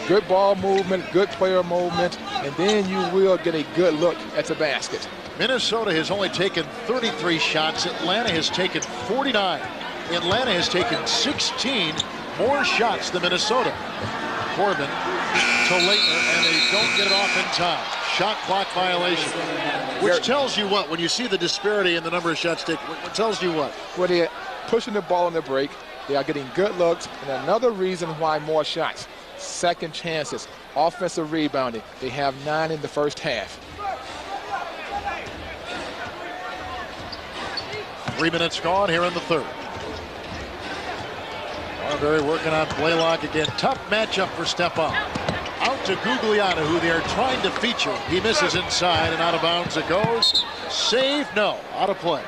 Good ball movement, good player movement, and then you will get a good look at the basket. Minnesota has only taken 33 shots. Atlanta has taken 49. Atlanta has taken 16 more shots than Minnesota. Corbin to Laettner, and they don't get it off in time. Shot clock violation. Which tells you what? When you see the disparity in the number of shots taken, what tells you what? Well, they're pushing the ball in the break. They are getting good looks, and another reason why more shots. Second chances, offensive rebounding. They have 9 in the first half. 3 minutes gone here in the third. Marbury working on Blaylock again. Tough matchup for Stephon. Out to Gugliotta, who they are trying to feature. He misses inside and out of bounds it goes. Save, no, out of play.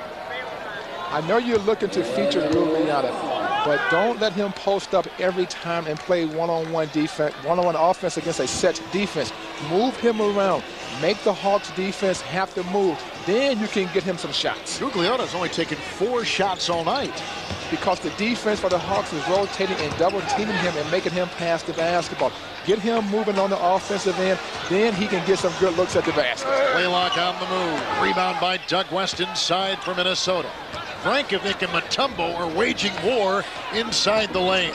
I know you're looking to feature Gugliotta, but don't let him post up every time and play one-on-one defense, one-on-one offense against a set defense. Move him around. Make the Hawks defense have to move. Then you can get him some shots. Gugliotta's only taken 4 shots all night. Because the defense for the Hawks is rotating and double-teaming him and making him pass the basketball. Get him moving on the offensive end, then he can get some good looks at the basket. Blaylock on the move. Rebound by Doug West inside for Minnesota. Brankovic and Mutombo are waging war inside the lane.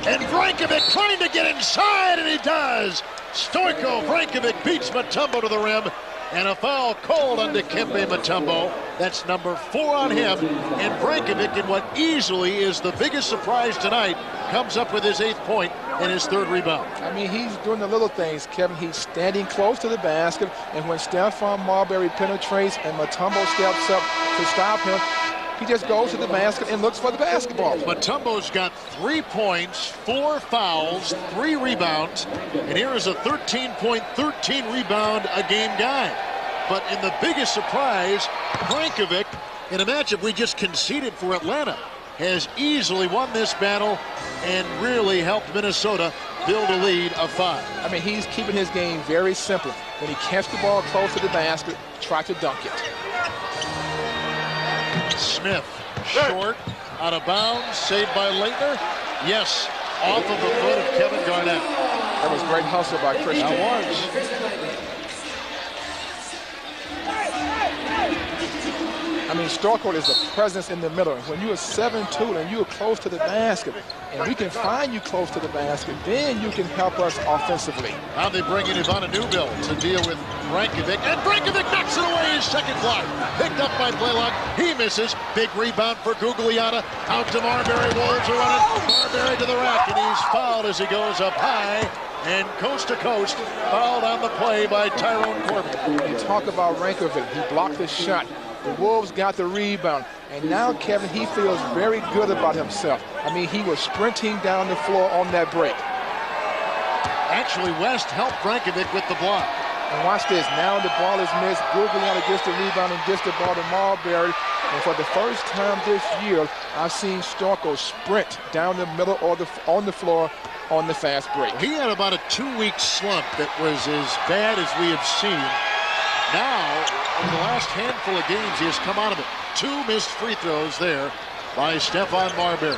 And Brankovic trying to get inside, and he does. Stoico Brankovic beats Mutombo to the rim. And a foul called on Dikembe Mutombo. That's number 4 on him. And Brankovic, in what easily is the biggest surprise tonight, comes up with his 8th point and his 3rd rebound. I mean, he's doing the little things, Kevin. He's standing close to the basket, and when Stephon Marbury penetrates and Mutombo steps up to stop him, he just goes to the basket and looks for the basketball. Mutombo's got 3 points, 4 fouls, 3 rebounds, and here is a 13-point, 13-rebound a game guy. But in the biggest surprise, Brankovic, in a matchup we just conceded for Atlanta, has easily won this battle and really helped Minnesota build a lead of 5. I mean, he's keeping his game very simple. When he catches the ball close to the basket, try to dunk it. Smith, short, out of bounds, saved by Leitner. Yes, off of the foot of Kevin Garnett. That was great hustle by Christian. That was. I mean, Starcourt is a presence in the middle. When you're 7'2" and you're close to the basket, and we can find you close to the basket, then you can help us offensively. Now they bring in Ivana Newbill to deal with Brankovic, and Brankovic knocks it away. His second block, picked up by Blaylock. He misses. Big rebound for Gugliotta. Out to Marbury. Wolves are running. Marbury to the rack, and he's fouled as he goes up high and coast to coast. Fouled on the play by Tyrone Corbin. You talk about Brankovic. He blocked the shot. The Wolves got the rebound, and now Kevin, he feels very good about himself. I mean, he was sprinting down the floor on that break. Actually, West helped Brankovic with the block. And watch this, now the ball is missed. Gugliotta gets the rebound and gets the ball to Marbury. And for the first time this year, I've seen Starco sprint down the middle or on the floor on the fast break. He had about a 2-week slump that was as bad as we have seen. Now, in the last handful of games, he has come out of it. 2 missed free throws there by Stephon Marbury.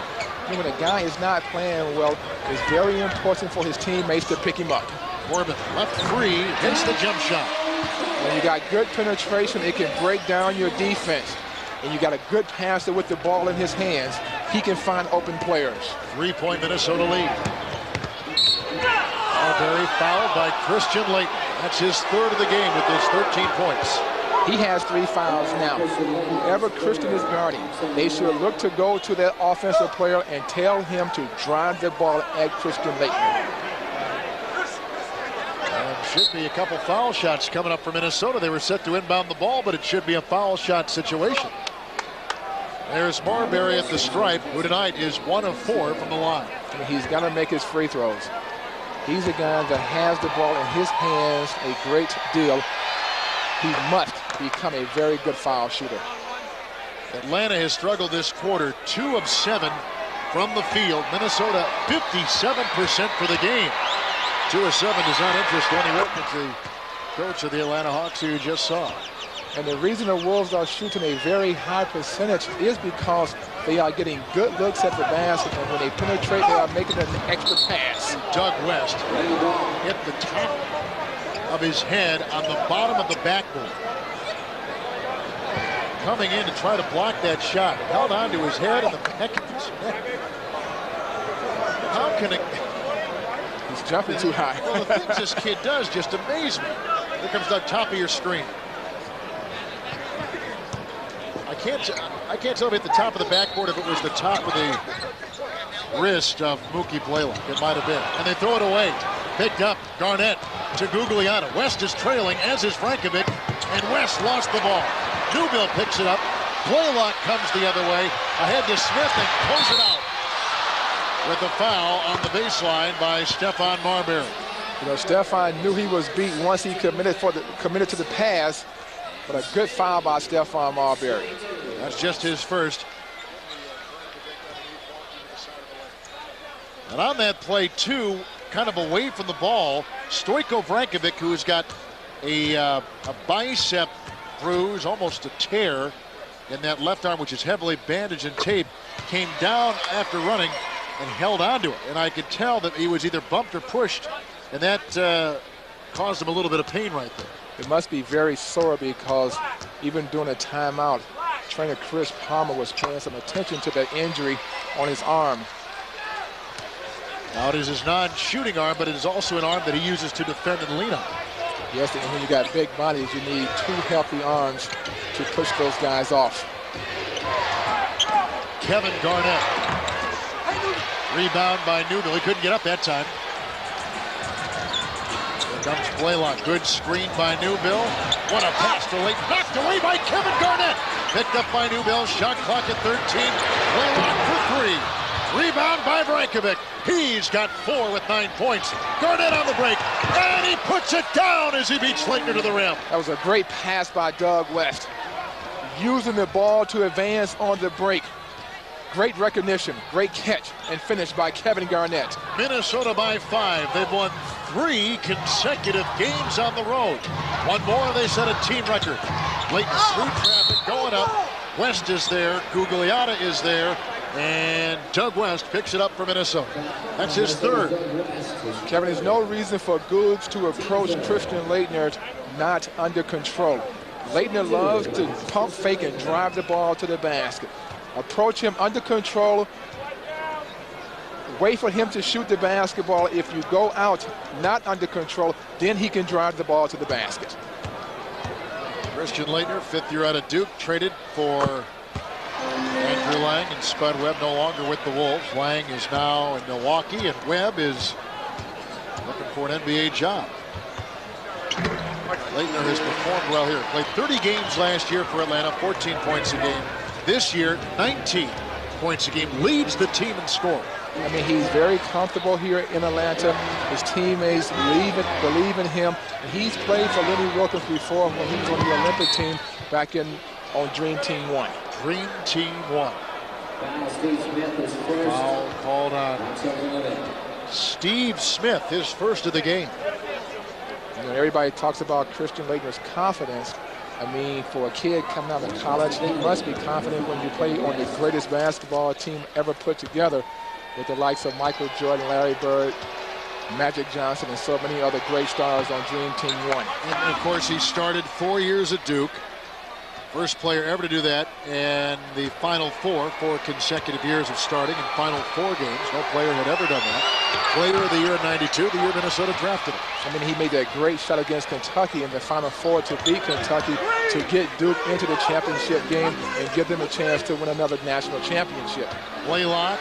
And when a guy is not playing well, it's very important for his teammates to pick him up. Corbin left free, hits the jump shot. When you got good penetration, it can break down your defense. And you got a good passer with the ball in his hands, he can find open players. 3-point Minnesota lead. Marbury fouled by Christian Leighton. That's his 3rd of the game with his 13 points. He has 3 fouls now. Whoever Christian is guarding, they should look to go to that offensive player and tell him to drive the ball at Christian Leighton. And should be a couple foul shots coming up for Minnesota. They were set to inbound the ball, but it should be a foul shot situation. There's Marbury at the stripe, who tonight is 1 of 4 from the line. And he's got to make his free throws. He's a guy that has the ball in his hands a great deal. He must become a very good foul shooter. Atlanta has struggled this quarter, 2 of 7 from the field. Minnesota 57% for the game. 2 of 7 does not interest Danny Wilkins, the coach of the Atlanta Hawks, who you just saw. And the reason the Wolves are shooting a very high percentage is because they are getting good looks at the basket, and when they penetrate, they are making an extra pass. Doug West hit the top of his head on the bottom of the backboard. Coming in to try to block that shot. Held onto his head and the back of his neck. How can it... He's jumping too high. Well, the things this kid does just amaze me. Here comes the top of your screen. I can't tell if at the top of the backboard if it was the top of the wrist of Mookie Blaylock. It might have been. And they throw it away. Picked up. Garnett to Gugliotta. West is trailing, as is Brankovic, and West lost the ball. Newbill picks it up. Blaylock comes the other way. Ahead to Smith and close it out with a foul on the baseline by Stephon Marbury. You know, Stephon knew he was beat once he committed to the pass, but a good foul by Stephon Marbury. That's just his first. And on that play, too, kind of away from the ball, Stojko Brankovic, who has got a bicep bruise, almost a tear in that left arm, which is heavily bandaged and taped, came down after running and held onto it. And I could tell that he was either bumped or pushed, and that caused him a little bit of pain right there. It must be very sore because even during a timeout, trainer Chris Palmer was paying some attention to the injury on his arm. Now it is his non-shooting arm, but it is also an arm that he uses to defend and lean on. Yes, and when you got big bodies, you need 2 healthy arms to push those guys off. Kevin Garnett. Rebound by Newbill. He couldn't get up that time. Here comes Blaylock. Good screen by Newbill. What a pass to Leighton. Knocked away by Kevin Garnett. Picked up by Newbill. Shot clock at 13. Blaylock for 3. Rebound by Brankovic. He's got 4 with 9 points. Garnett on the break. And he puts it down as he beats Leitner to the rim. That was a great pass by Doug West. Using the ball to advance on the break. Great recognition, great catch, and finish by Kevin Garnett. Minnesota by 5. They've won 3 consecutive games on the road. One more, they set a team record. Leighton through traffic, going up. West is there, Gugliotta is there, and Doug West picks it up for Minnesota. That's his third. Kevin, there's no reason for Googs to approach Christian Laettner not under control. Laettner loves to pump fake and drive the ball to the basket. Approach him under control. Wait for him to shoot the basketball. If you go out not under control, then he can drive the ball to the basket. Christian Laettner, 5th year out of Duke, traded for Andrew Lang and Spud Webb, no longer with the Wolves. Lang is now in Milwaukee, and Webb is looking for an NBA job. Laettner has performed well here. Played 30 games last year for Atlanta, 14 points a game. This year, 19 points a game. Leads the team in scoring. I mean, he's very comfortable here in Atlanta. His teammates believe in him. And he's played for Lenny Wilkins before when he was on the Olympic team back on Dream Team 1. Dream Team 1. Foul called on Steve Smith, his first of the game. You know, everybody talks about Christian Laettner's confidence. I mean, for a kid coming out of college, he must be confident when you play on the greatest basketball team ever put together, with the likes of Michael Jordan, Larry Bird, Magic Johnson, and so many other great stars on Dream Team 1. And of course, he started 4 years at Duke. First player ever to do that, and the Final Four, 4 consecutive years of starting in Final Four games. No player had ever done that. Player of the year in '92, the year Minnesota drafted him. I mean, he made that great shot against Kentucky in the Final Four to beat Kentucky, to get Duke into the championship game and give them a chance to win another national championship. Blaylock,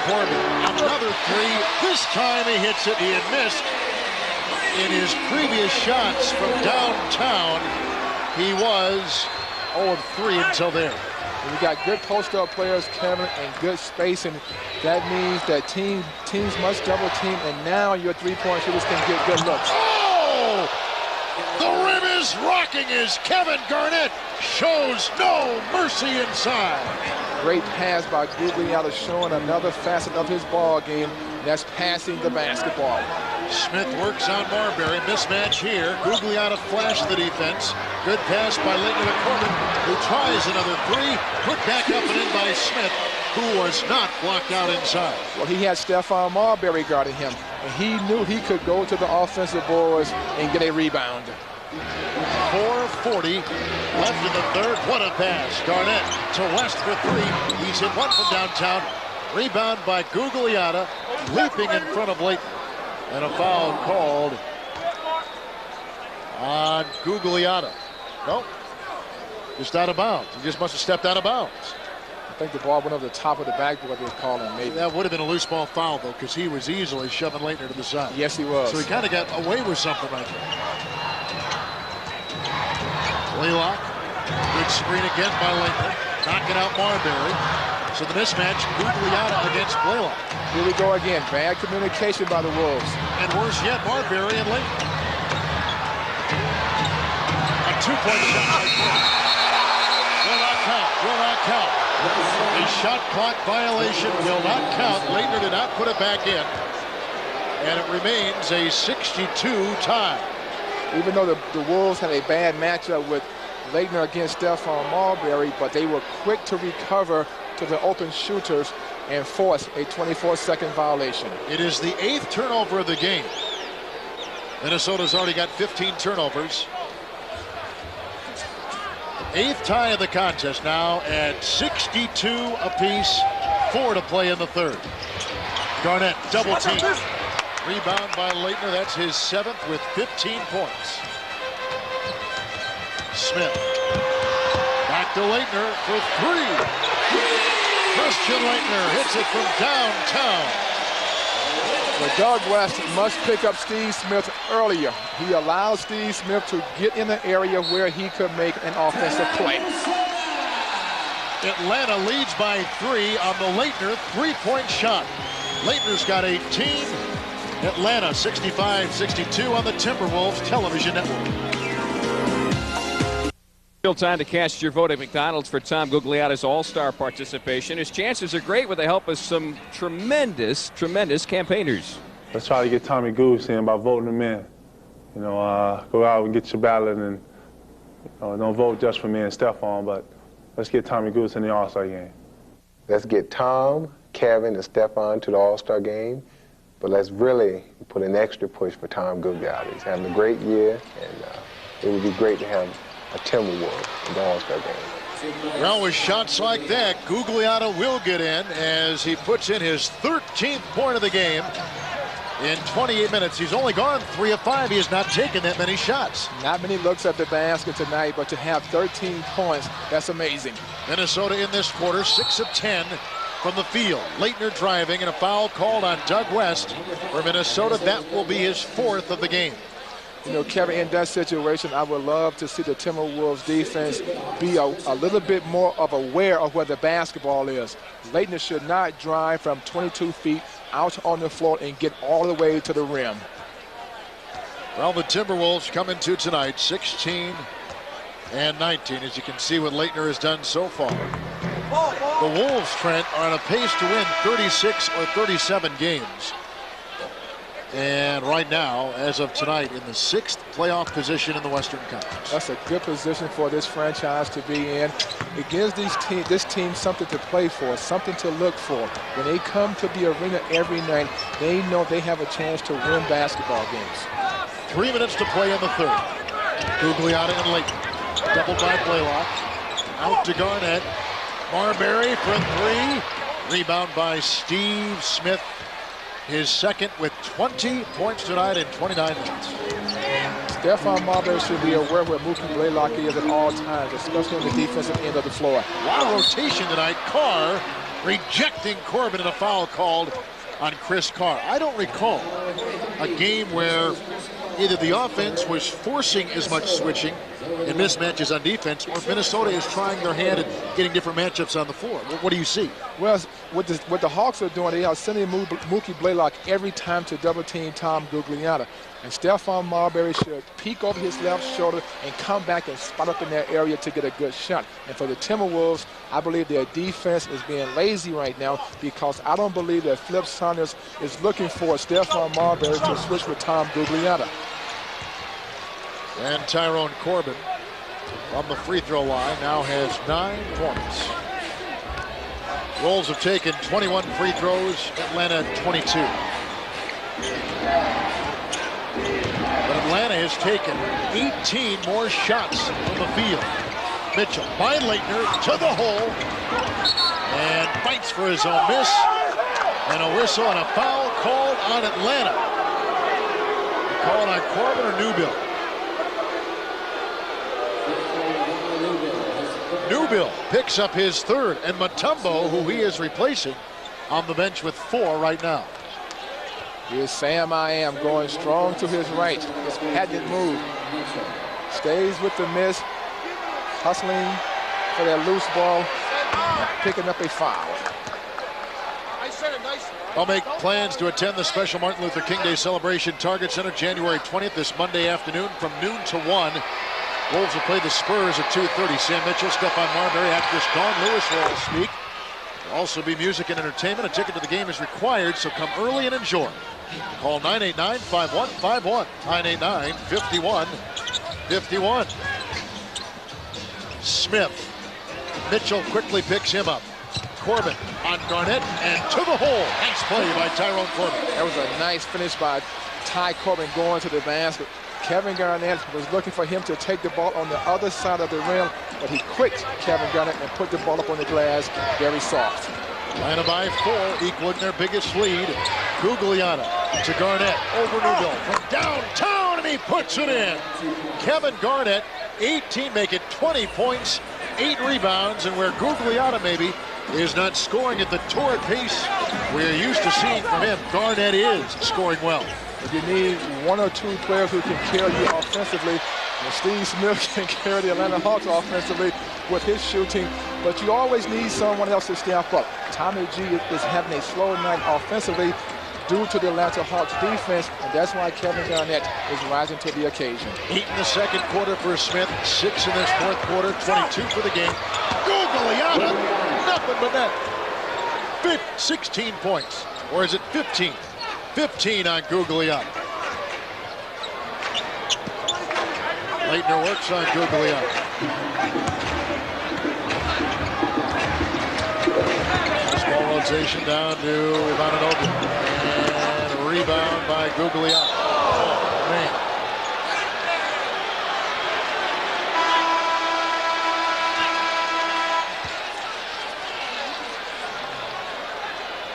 Corbin, another three. This time he hits it. He had missed in his previous shots from downtown. He was 0 of 3 until there. And you got good post-up players, Kevin, and good spacing. That means that teams must double team, and now your three-point shooters can get good looks. Oh! The rim is rocking as Kevin Garnett shows no mercy inside. Great pass by Gugliotta, showing another facet of his ball game. That's passing the basketball. Smith works on Marbury. Mismatch here. Gugliotta flashed the defense. Good pass by Laettner to Corbin, who tries another three. Put back up and in by Smith, who was not blocked out inside. Well, he had Stephon Marbury guarding him, and he knew he could go to the offensive boards and get a rebound. 4:40 left in the third. What a pass. Garnett to West for 3. He's hit one from downtown. Rebound by Gugliotta, leaping in front of Laettner. And a foul called on Gugliotta. Nope. Just out of bounds. He just must have stepped out of bounds. I think the ball went over the top of the backboard, they called him, maybe. That would have been a loose ball foul, though, because he was easily shoving Laettner to the side. Yes, he was. So he kind of got away with something right there. Blaylock. Good screen again by Laettner. Knocking out Marbury. So the mismatch, Gugliotta against Blaylock. Here we go again. Bad communication by the Wolves. And worse yet, Marbury and Laettner. A 2-point shot by Corbin. Will not count. Will not count. A shot clock violation will not count. Laettner did not put it back in. And it remains a 62 tie. Even though the Wolves had a bad matchup with Laettner against Stephon Marbury, but they were quick to recover to the open shooters and force a 24-second violation. It is the 8th turnover of the game. Minnesota's already got 15 turnovers. 8th tie of the contest now at 62 apiece. 4 to play in the third. Garnett double team. Rebound by Laettner. That's his 7th with 15 points. Smith. Back to Laettner for 3. Christian Laettner hits it from downtown. But Doug West must pick up Steve Smith earlier. He allows Steve Smith to get in the area where he could make an offensive play. Atlanta leads by 3 on the Laettner three-point shot. Laettner's got 18. Atlanta 65-62 on the Timberwolves television network. Still time to cast your vote at McDonald's for Tom Gugliotta's all-star participation. His chances are great with the help of some tremendous campaigners. Let's try to get Tommy Goose in by voting him in. You know, go out and get your ballot, and don't vote just for me and Stephon, but let's get Tommy Goose in the All-Star game. Let's get Tom, Kevin, and Stephon to the All-Star game, but let's really put an extra push for Tom Gugliotta. He's having a great year, and it would be great to have a Timberwolves in the All-Star game. Well, with shots like that, Gugliotta will get in as he puts in his 13th point of the game. In 28 minutes, he's only gone 3 of 5. He has not taken that many shots. Not many looks at the basket tonight, but to have 13 points, that's amazing. Minnesota in this quarter, 6 of 10 from the field. Leitner driving and a foul called on Doug West for Minnesota. That will be his 4th of the game. You know, Kevin, in that situation, I would love to see the Timberwolves defense be a little bit more of aware of where the basketball is. Leitner should not drive from 22 feet out on the floor and get all the way to the rim. Well, the Timberwolves come into tonight 16 and 19, as you can see what Leitner has done so far. The Wolves, Trent, are on a pace to win 36 or 37 games. And right now, as of tonight, in the 6th playoff position in the Western Conference. That's a good position for this franchise to be in. It gives this team something to play for, something to look for. When they come to the arena every night, they know they have a chance to win basketball games. 3 minutes to play in the 3rd. Gugliotta and Leitner. Double by Blaylock. Out to Garnett. Marbury for 3. Rebound by Steve Smith. His 2nd with 20 points tonight in 29 minutes. Stephon Marbury should be aware where Mookie Blaylock is at all times, especially on the defensive end of the floor. A lot of rotation tonight. Carr rejecting Corbin and a foul called on Chris Carr. I don't recall a game where either the offense was forcing as much switching and mismatches on defense, or Minnesota is trying their hand at getting different matchups on the floor. What do you see? Well, what the Hawks are doing, they are sending Mookie Blaylock every time to double team Tom Gugliotta. And Stephon Marbury should peek over his left shoulder and come back and spot up in that area to get a good shot. And for the Timberwolves, I believe their defense is being lazy right now, because I don't believe that Flip Saunders is looking for Stephon Marbury to switch with Tom Gugliotta. And Tyrone Corbin on the free throw line now has 9 points. Wolves have taken 21 free throws, Atlanta 22. But Atlanta has taken 18 more shots from the field. Mitchell by Leitner to the hole and fights for his own miss. And a whistle and a foul called on Atlanta. Called on Corbin or Newbill? Newbill picks up his 3rd, and Mutombo, who he is replacing, on the bench with 4 right now. Here's Sam I Am going strong to his right. His patented move. Stays with the miss, hustling for that loose ball, picking up a foul. I'll make plans to attend the special Martin Luther King Day celebration. Target Center, January 20th, this Monday afternoon from noon to 1. Wolves will play the Spurs at 2:30. Sam Mitchell, Stephon Marbury, actress Dawn Lewis will all speak. There'll also be music and entertainment. A ticket to the game is required, so come early and enjoy. Call 989-5151. 989-5151. Smith. Mitchell quickly picks him up. Corbin on Garnett and to the hole. Nice play by Tyrone Corbin. That was a nice finish by Ty Corbin going to the basket. Kevin Garnett was looking for him to take the ball on the other side of the rim, but he quit Kevin Garnett and put the ball up on the glass very soft. Atlanta by 4, equaling their biggest lead. Gugliotta to Garnett over Newbill from downtown, and he puts it in. Kevin Garnett, 18, make it 20 points, 8 rebounds, and where Gugliotta maybe is not scoring at the torrid pace we're used to seeing from him, Garnett is scoring well. If you need 1 or 2 players who can carry you offensively, and Steve Smith can carry the Atlanta Hawks offensively with his shooting, but you always need someone else to step up. Tommy G is having a slow night offensively due to the Atlanta Hawks defense, and that's why Kevin Garnett is rising to the occasion. 8 in the 2nd quarter for Smith, 6 in this 4th quarter, 22 for the game. Gugliotta, nothing but net. 16 points, or is it 15? 15 on Gugliotta. Leitner works on Gugliotta. Transition down to Ivanovic. And a rebound by Gugliotta. Oh, man.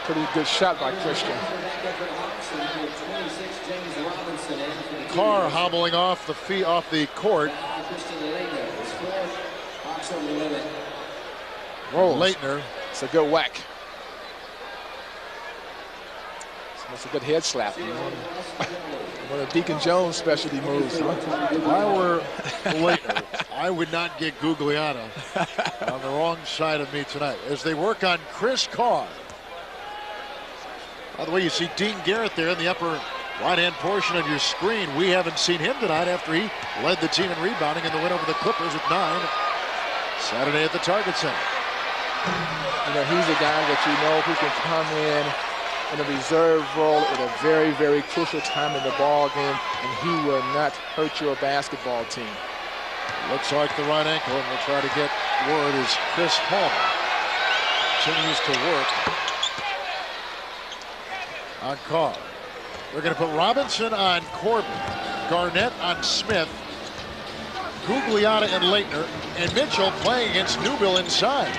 Pretty good shot by Christian. Carr hobbling off the court. Rolls. Leitner. It's a good whack. It's a good head slap. One of Deacon Jones' specialty moves. Huh? If I were Leitner, I would not get Gugliotta on the wrong side of me tonight as they work on Chris Carr. By the way, you see Dean Garrett there in the upper right-hand portion of your screen. We haven't seen him tonight after he led the team in rebounding in the win over the Clippers at 9 Saturday at the Target Center. You know, he's a guy that you know who can come in a reserve role at a very, very crucial time in the ball game, and he will not hurt your basketball team. Looks like the right ankle, and we'll try to get word as Chris Palmer continues to work on Carr. We're going to put Robinson on Corbin, Garnett on Smith, Gugliotta and Leitner, and Mitchell playing against Newbill inside.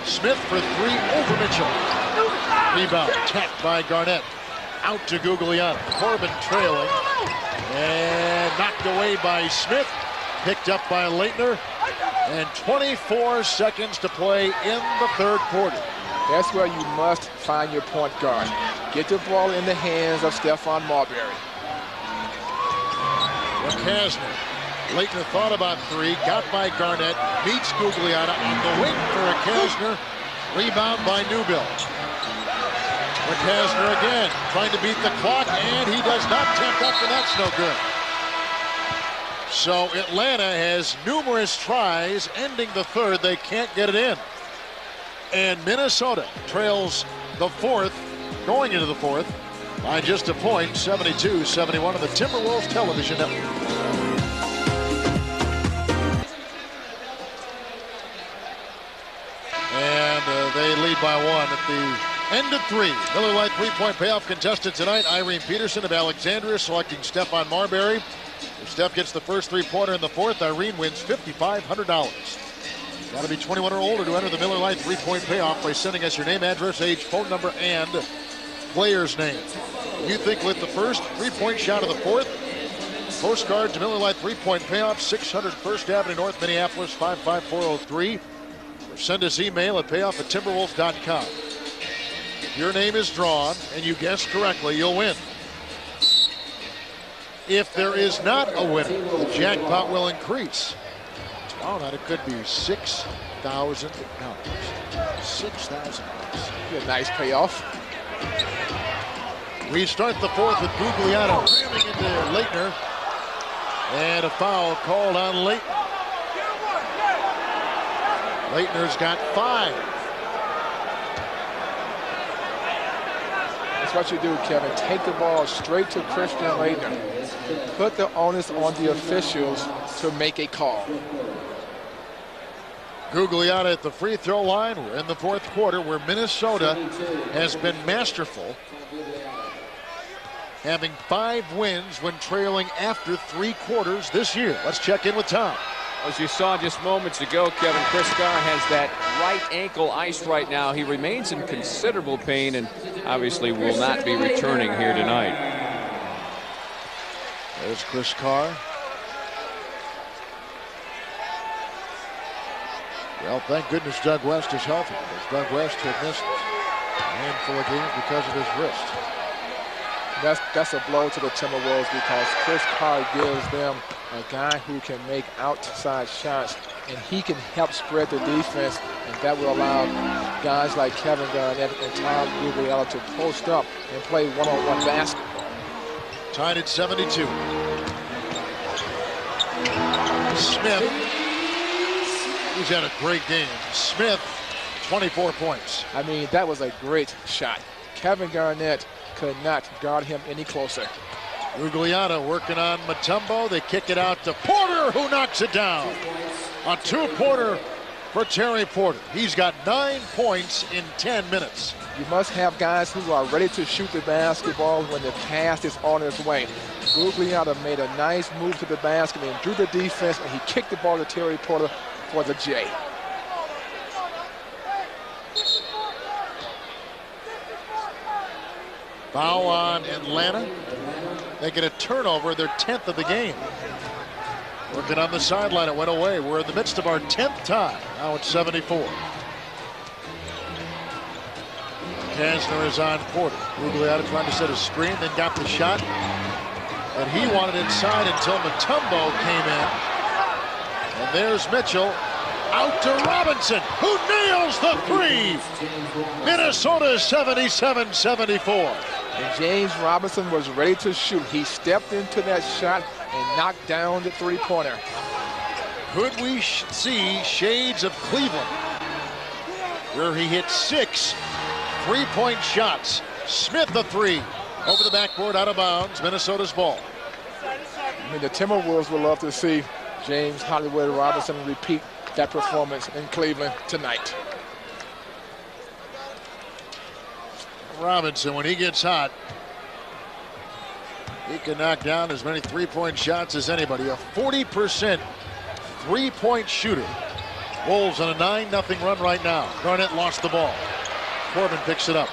Smith for 3 over Mitchell. Rebound tapped by Garnett. Out to Gugliotta. Corbin trailing. And knocked away by Smith. Picked up by Leitner. And 24 seconds to play in the third quarter. That's where you must find your point guard. Get the ball in the hands of Stephon Marbury. Kasner. Leitner thought about 3, got by Garnett, beats Gugliotta on the wing for a Kasner. Rebound by Newbill. Kasner again, trying to beat the clock, and he does not tempt up, and that's no good. So Atlanta has numerous tries, ending the third. They can't get it in. And Minnesota trails the fourth, going into the fourth, by just a point, 72-71 on the Timberwolves television network. And they lead by 1 at the end of 3. Miller Lite three-point payoff contestant tonight, Irene Peterson of Alexandria, selecting Stephon Marbury. If Steph gets the first three-pointer in the fourth, Irene wins $5,500. Got to be 21 or older to enter the Miller Lite three-point payoff by sending us your name, address, age, phone number, and player's name. You think with the first three-point shot of the fourth, postcard to Miller Lite three-point payoff, 600 First Avenue North, Minneapolis, 55403. Send us email at payoff@timberwolves.com. If your name is drawn and you guess correctly, you'll win. If there is not a winner, the jackpot will increase. Oh, now it could be $6,000. $6,000. A nice payoff. We start the fourth with Gugliotta ramming into Leitner. And a foul called on Leitner. Leitner's got 5. That's what you do, Kevin. Take the ball straight to Christian Leitner. Put the onus on the officials to make a call. Gugliotta at the free throw line. We're in the fourth quarter where Minnesota has been masterful, having 5 wins when trailing after 3 quarters this year. Let's check in with Tom. As you saw just moments ago, Kevin, Chris Carr has that right ankle iced right now. He remains in considerable pain and obviously will not be returning here tonight. There's Chris Carr. Well, thank goodness Doug West is healthy, because Doug West had missed a handful of games because of his wrist. That's a blow to the Timberwolves, because Chris Carr gives them a guy who can make outside shots, and he can help spread the defense, and that will allow guys like Kevin Garnett and Tom Gugliotta to post up and play one-on-one basketball. Tied at 72. Smith, he's had a great game. Smith, 24 points. I mean, that was a great shot. Kevin Garnett could not guard him any closer. Gugliotta working on Mutombo. They kick it out to Porter, who knocks it down. A 2-pointer for Terry Porter. He's got 9 points in 10 minutes. You must have guys who are ready to shoot the basketball when the pass is on its way. Gugliotta made a nice move to the basket and drew the defense, and he kicked the ball to Terry Porter for the J. Foul on Atlanta. They get a turnover, their 10th of the game. Working on the sideline, it went away. We're in the midst of our 10th tie. Now it's 74. Kasner is on Porter. Gugliotta trying to set a screen, then got the shot. But he wanted inside until Mutombo came in. And there's Mitchell. Out to Robinson, who nails the three. Minnesota 77-74. And James Robinson was ready to shoot. He stepped into that shot and knocked down the three-pointer. Could we see shades of Cleveland, where he hit 6 three-point shots? Smith a three over the backboard, out of bounds. Minnesota's ball. I mean, the Timberwolves would love to see James Hollywood Robinson repeat that performance in Cleveland tonight. Robinson, when he gets hot, he can knock down as many three-point shots as anybody. A 40% three-point shooter. Wolves on a 9-0 run right now. Garnett lost the ball. Corbin picks it up.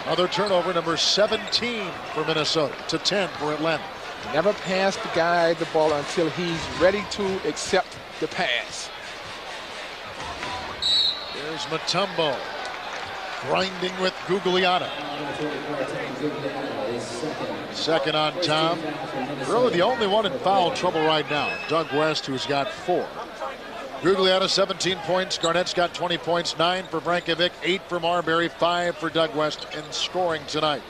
Another turnover, number 17 for Minnesota to 10 for Atlanta. Never pass the guy the ball until he's ready to accept the pass. There's Mutombo grinding with Gugliotta. Second on Tom. Really the only one in foul trouble right now. Doug West, who's got 4. Gugliotta 17 points. Garnett's got 20 points. 9 for Brankovic, 8 for Marbury, 5 for Doug West in scoring tonight.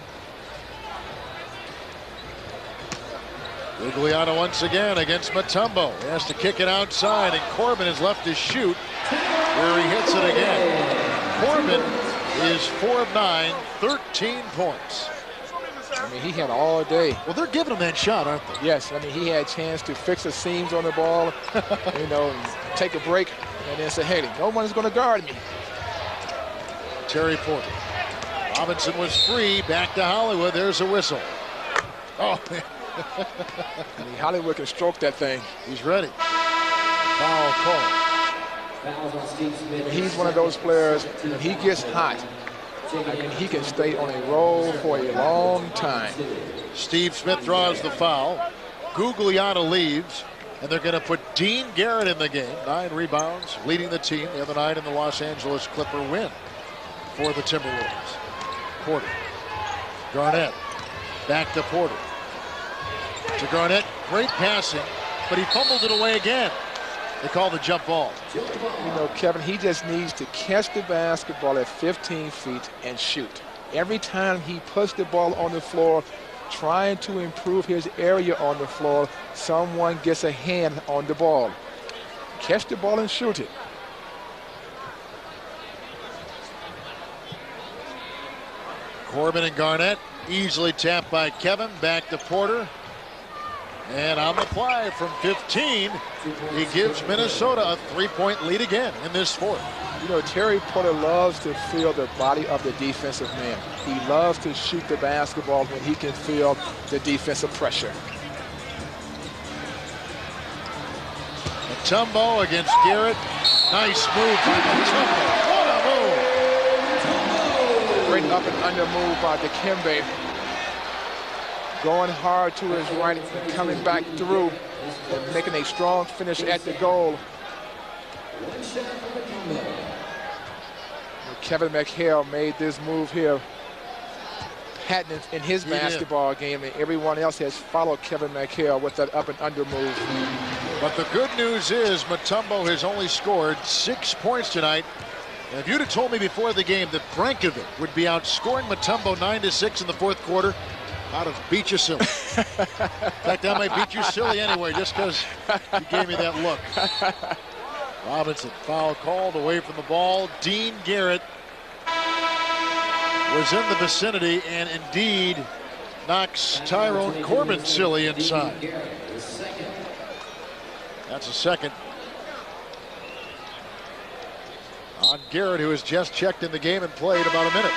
Gugliotta once again against Mutombo. He has to kick it outside, and Corbin is left to shoot, where he hits it again. Corbin is 4 of 9, 13 points. I mean, he had all day. Well, they're giving him that shot, aren't they? Yes, I mean, he had a chance to fix the seams on the ball, you know, take a break, and then say, hey, no one's going to guard me. Terry Porter. Robinson was free, back to Hollywood. There's a whistle. Oh, man. I mean, Hollywood can stroke that thing. He's ready. Foul call. He's one of those players, when he gets hot, I mean, he can stay on a roll for a long time. Steve Smith draws the foul. Gugliotta leaves, and they're going to put Dean Garrett in the game. 9 rebounds, leading the team the other night in the Los Angeles Clipper win for the Timberwolves. Porter. Garnett. Back to Porter. To Garnett. Great passing, but he fumbled it away again. They call the jump ball. You know, Kevin, he just needs to catch the basketball at 15 feet and shoot. Every time he puts the ball on the floor, trying to improve his area on the floor, someone gets a hand on the ball. Catch the ball and shoot it. Corbin and Garnett easily tapped by Kevin. Back to Porter. And on the fly from 15, he gives Minnesota a 3-point lead again in this fourth. You know, Terry Porter loves to feel the body of the defensive man. He loves to shoot the basketball when he can feel the defensive pressure. Mutombo against Garrett. Nice move by Mutombo. What a move! Great up and under move by Dikembe. Going hard to his right, coming back through, and making a strong finish at the goal. Kevin McHale made this move here, patented in his basketball game, and everyone else has followed Kevin McHale with that up and under move. But the good news is Mutombo has only scored 6 points tonight. And if you'd have told me before the game that Brankovic would be outscoring Mutombo 9-6 in the fourth quarter, I'd have beat you silly. In fact, I might beat you silly anyway, just because you gave me that look. Robinson, foul called, away from the ball. Dean Garrett was in the vicinity and indeed knocks Tyrone Corbin silly inside. That's a second. on Garrett, who has just checked in the game and played about a minute.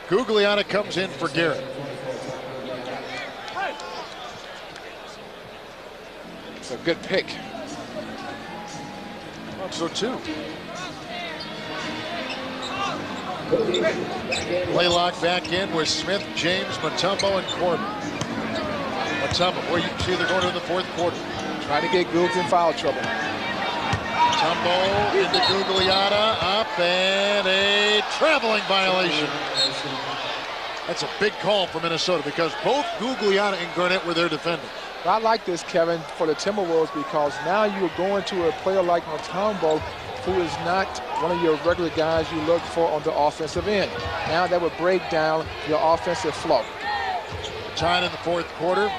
Gugliotta comes in for Garrett. It's a good pick. So too. Blaylock back in with Smith, James, Mutombo, and Corbin. Mutombo, boy, you can see they're going to the fourth quarter. Trying to get Googs in foul trouble. Mutombo into Gugliotta, up, and a traveling violation. That's a big call for Minnesota because both Gugliotta and Garnett were there defending. I like this, Kevin, for the Timberwolves because now you're going to a player like Mutombo who is not one of your regular guys you look for on the offensive end. Now that would break down your offensive flow. Tied in the fourth quarter.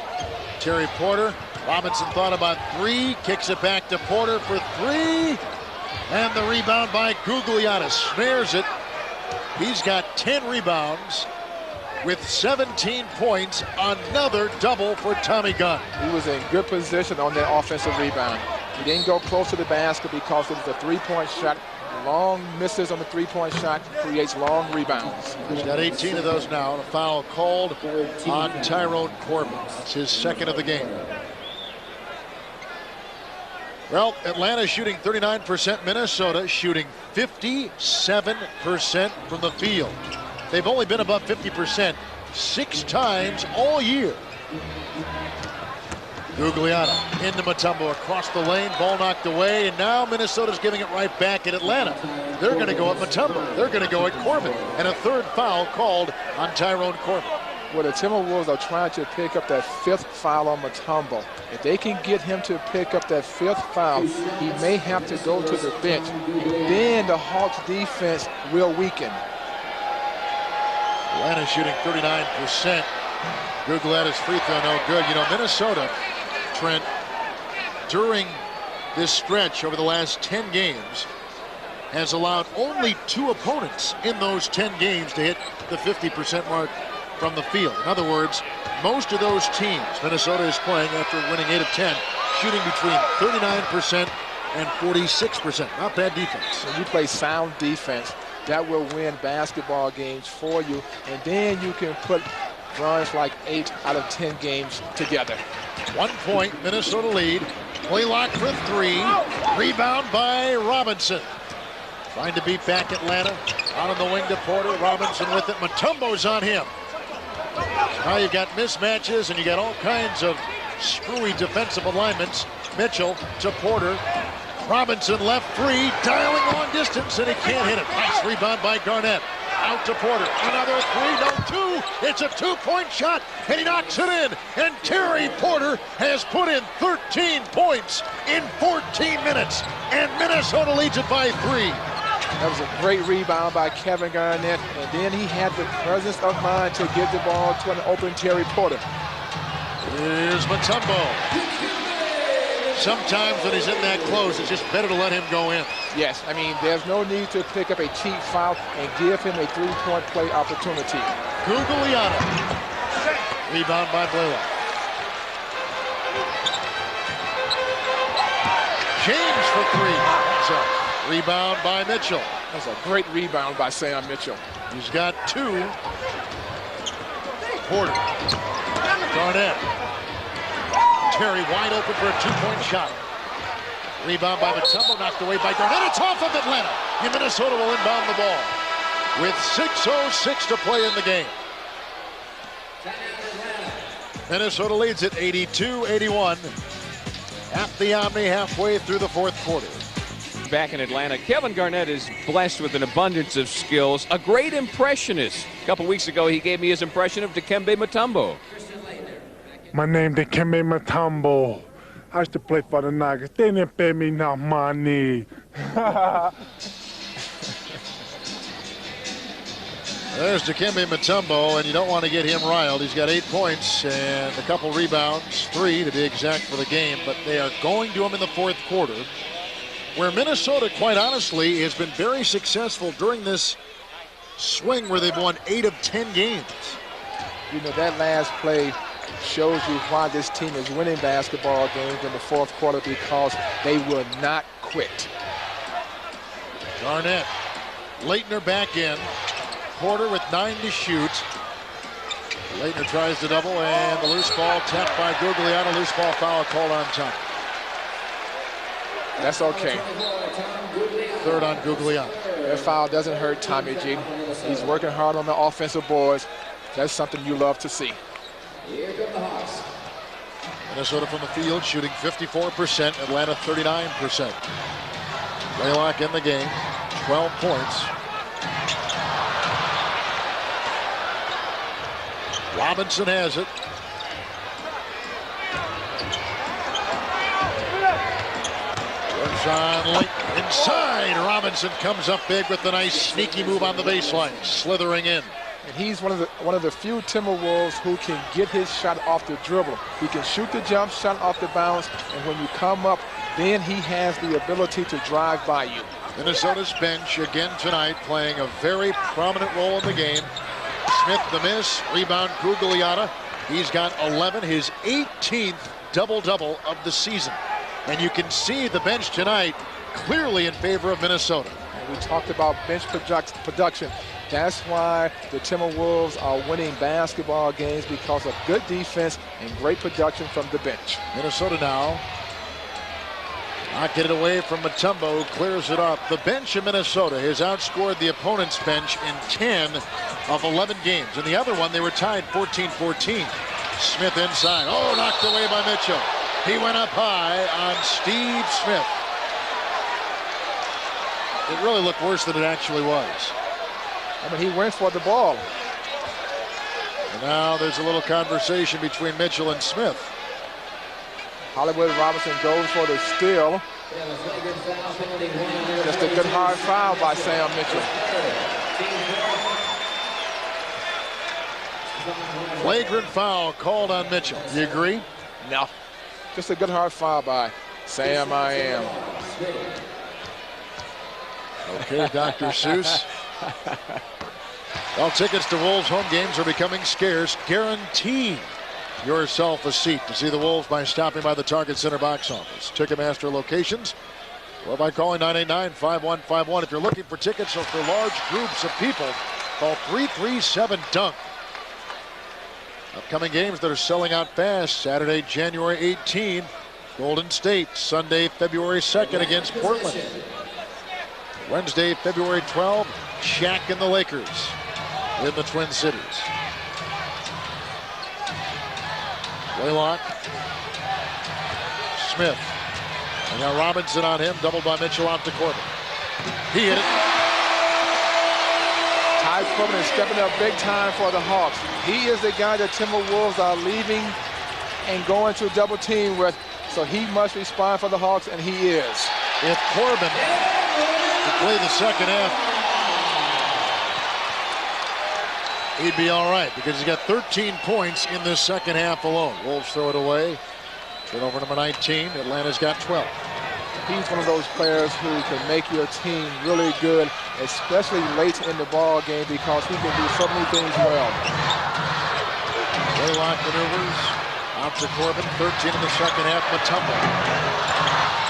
Terry Porter. Robinson thought about three. Kicks it back to Porter for three. And the rebound by Gugliotta. Snares it. He's got 10 rebounds with 17 points. Another double for Tommy Gunn. He was in good position on that offensive rebound. He didn't go close to the basket because it was a three-point shot. Long misses on the three-point shot creates long rebounds. He's got 18 of those now. A foul called on Tyrone Corbin. That's his second of the game. Well, Atlanta shooting 39%. Minnesota shooting 57% from the field. They've only been above 50% 6 times all year. Gugliotta into Mutombo across the lane, ball knocked away, and now Minnesota's giving it right back at Atlanta. They're going to go at Mutombo. They're going to go at Corbin. And a third foul called on Tyrone Corbin. Well, the Timberwolves are trying to pick up that 5th foul on Mutombo. If they can get him to pick up that 5th foul, he may have to go to the bench. Then the Hawks defense will weaken. Atlanta shooting 39%. Gugliotta's free throw no good. You know, Minnesota, Trent, during this stretch over the last 10 games, has allowed only 2 opponents in those 10 games to hit the 50% mark from the field. In other words, most of those teams Minnesota is playing after winning 8 of 10, shooting between 39% and 46%. Not bad defense. When you play sound defense, that will win basketball games for you, and then you can put runs like 8 out of 10 games together. 1 point, Minnesota lead. Blaylock for 3. Rebound by Robinson. Trying to beat back Atlanta. Out on the wing to Porter. Robinson with it. Mutombo's on him. Now you've got mismatches and you got all kinds of screwy defensive alignments. Mitchell to Porter. Robinson left 3, dialing long distance, and he can't hit it. Nice rebound by Garnett. Out to Porter. Another 3, no 2. It's a 2-point shot, and he knocks it in. And Terry Porter has put in 13 points in 14 minutes, and Minnesota leads it by 3. That was a great rebound by Kevin Garnett, and then he had the presence of mind to get the ball to an open Terry Porter. Here's Mutombo. Sometimes when he's in that close, it's just better to let him go in. Yes, I mean, there's no need to pick up a cheap foul and give him a 3-point play opportunity. Gugliotta. Rebound by Blaylock. James for 3. So, rebound by Mitchell. That's a great rebound by Sam Mitchell. He's got 2. Porter. Garnett. Terry wide open for a 2-point shot. Rebound by Mutombo, knocked away by Garnett. It's off of Atlanta. And Minnesota will inbound the ball with 6:06 to play in the game. Minnesota leads it 82-81 at the Omni halfway through the fourth quarter. Back in Atlanta, Kevin Garnett is blessed with an abundance of skills. A great impressionist. A couple weeks ago, he gave me his impression of Dikembe Mutombo. My name is Dikembe Mutombo. I used to play for the Nuggets. They didn't pay me enough money. There's Dikembe Mutombo, and you don't want to get him riled. He's got 8 points and a couple rebounds, 3 to be exact for the game, but they are going to him in the fourth quarter, where Minnesota, quite honestly, has been very successful during this swing where they've won 8 of 10 games. You know, that last play shows you why this team is winning basketball games in the fourth quarter, because they will not quit. Garnett. Leitner back in. Porter with 9 to shoot. Leitner tries to double, and the loose ball tapped by Gugliotta. Loose ball foul called on top. That's okay. Third on Gugliotta. That foul doesn't hurt Tommy G. He's working hard on the offensive boards. That's something you love to see. Minnesota from the field shooting 54%, Atlanta 39%. Blaylock in the game, 12 points. Robinson has it. Works on late inside. Robinson comes up big with the nice sneaky move on the baseline, slithering in. And he's one of the few Timberwolves who can get his shot off the dribble. He can shoot the jump shot off the bounce, and when you come up, then he has the ability to drive by you. Minnesota's bench again tonight playing a very prominent role in the game. Smith the miss, rebound Gugliotta. He's got 11, his 18th double-double of the season. And you can see the bench tonight clearly in favor of Minnesota. And we talked about bench production. That's why the Timberwolves are winning basketball games, because of good defense and great production from the bench. Minnesota now not get it away from Mutombo, who clears it up. The bench of Minnesota has outscored the opponent's bench in 10 of 11 games. In the other one, they were tied 14-14. Smith inside. Oh, knocked away by Mitchell. He went up high on Steve Smith. It really looked worse than it actually was. I mean, he went for the ball. And now there's a little conversation between Mitchell and Smith. Hollywood Robinson goes for the steal. Just a good hard foul by Sam Mitchell. Flagrant foul called on Mitchell. You agree? No. Just a good hard foul by Sam I am. Okay, Dr. Seuss. Well, tickets to Wolves home games are becoming scarce. Guarantee yourself a seat to see the Wolves by stopping by the Target Center box office. Ticketmaster locations, or by calling 989-5151. If you're looking for tickets or for large groups of people, call 337-DUNK. Upcoming games that are selling out fast. Saturday, January 18, Golden State. Sunday, February 2nd against Portland. Wednesday, February 12, Shaq and the Lakers in the Twin Cities. Blaylock. Smith. And now Robinson on him, doubled by Mitchell out to Corbin. He hit it. Ty Corbin is stepping up big time for the Hawks. He is the guy that Timberwolves are leaving and going to double team with, so he must respond for the Hawks, and he is. If Corbin could play the second half, he'd be all right, because he's got 13 points in this second half alone. Wolves throw it away. Turnover number 19. Atlanta's got 12. He's one of those players who can make your team really good, especially late in the ball game, because he can do so many things well. Blaylock maneuvers out to Corbin. 13 in the second half. Mutombo.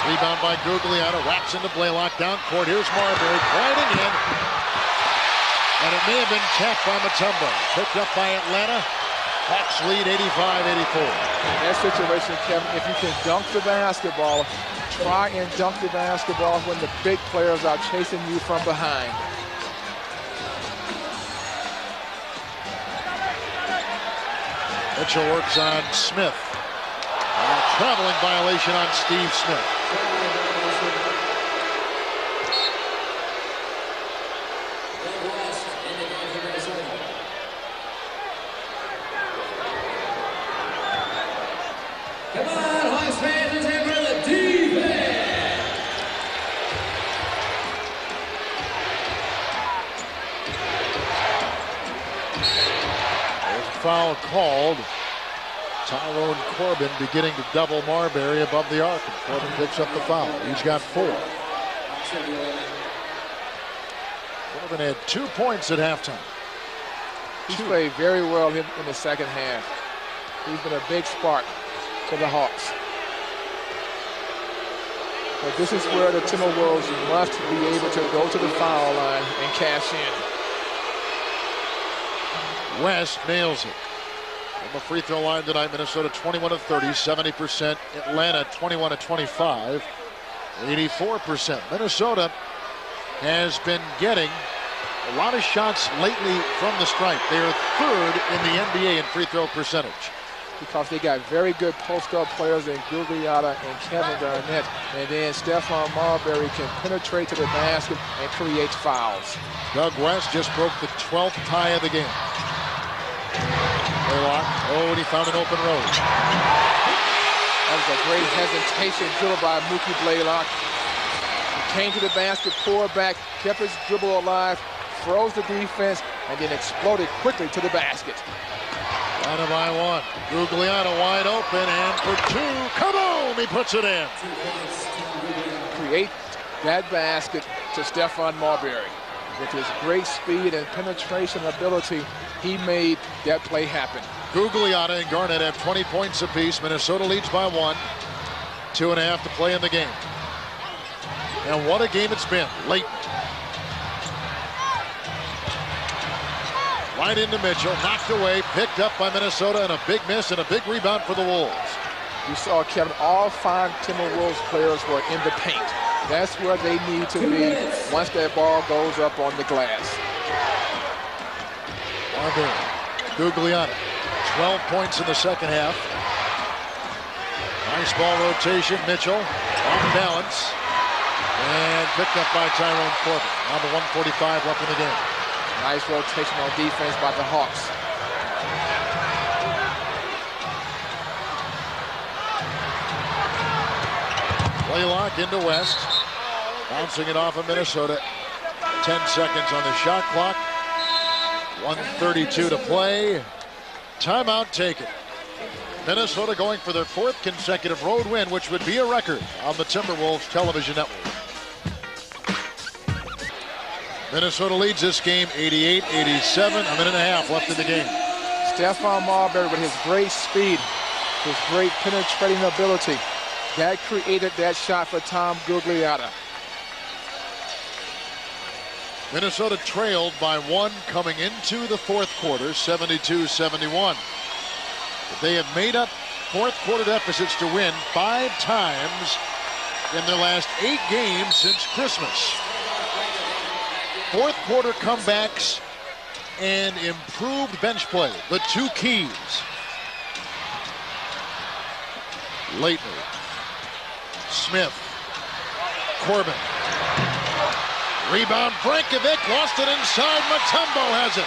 Rebound by Gugliotta. Wraps into Blaylock. Down court. Here's Marbury gliding in. And it may have been tapped by Mutombo. Picked up by Atlanta. Hawks lead 85-84. In that situation, Kevin, if you can dunk the basketball, try and dunk the basketball when the big players are chasing you from behind. Mitchell works on Smith. A traveling violation on Steve Smith. Come on, Hawks fans, let's have the defense. There's a foul called. Tyrone Corbin beginning to double Marbury above the arc. And Corbin picks up the foul. He's got 4. Corbin had 2 points at halftime. He's played very well in the second half. He's been a big spark for the Hawks. But this is where the Timberwolves must be able to go to the foul line and cash in. West nails it. From the free throw line tonight, Minnesota 21 of 30, 70%. Atlanta 21 of 25, 84%. Minnesota has been getting a lot of shots lately from the stripe. They are third in the NBA in free throw percentage. Because they got very good post-up players in Gugliotta and Kevin Garnett. And then Stephon Marbury can penetrate to the basket and create fouls. Doug West just broke the 12th tie of the game. Blaylock. Oh, and he found an open road. That was a great hesitation dribble by Mookie Blaylock. He came to the basket, poured back, kept his dribble alive, froze the defense, and then exploded quickly to the basket. Down by one. Gugliotta wide open, and for two. Kaboom! He puts it in. Create that basket to Stephon Marbury. With his great speed and penetration ability, he made that play happen. Gugliotta and Garnett have 20 points apiece. Minnesota leads by one. 2.5 to play in the game. And what a game it's been. Late. Right into Mitchell, knocked away, picked up by Minnesota, and a big miss and a big rebound for the Wolves. You saw, Kevin, all 5 Timberwolves players were in the paint. That's where they need to be once that ball goes up on the glass. Marbury, Gugliotta, 12 points in the second half. Nice ball rotation, Mitchell, off balance, and picked up by Tyrone Corbin. Now the 1:45 left in the game. Nice rotation on defense by the Hawks. Blaylock into West. Bouncing it off of Minnesota. 10 seconds on the shot clock. 1:32 to play. Timeout taken. Minnesota going for their 4th consecutive road win, which would be a record on the Timberwolves television network. Minnesota leads this game 88-87. A minute and a half left in the game. Stephon Marbury, with his great speed, his great penetrating ability, that created that shot for Tom Gugliotta. Minnesota trailed by 1 coming into the 4th quarter, 72-71. But they have made up 4th quarter deficits to win 5 times in their last 8 games since Christmas. 4th quarter comebacks and improved bench play, the 2 keys. Leitner, Smith, Corbin. Rebound, Brankovic, lost it inside, Mutombo has it.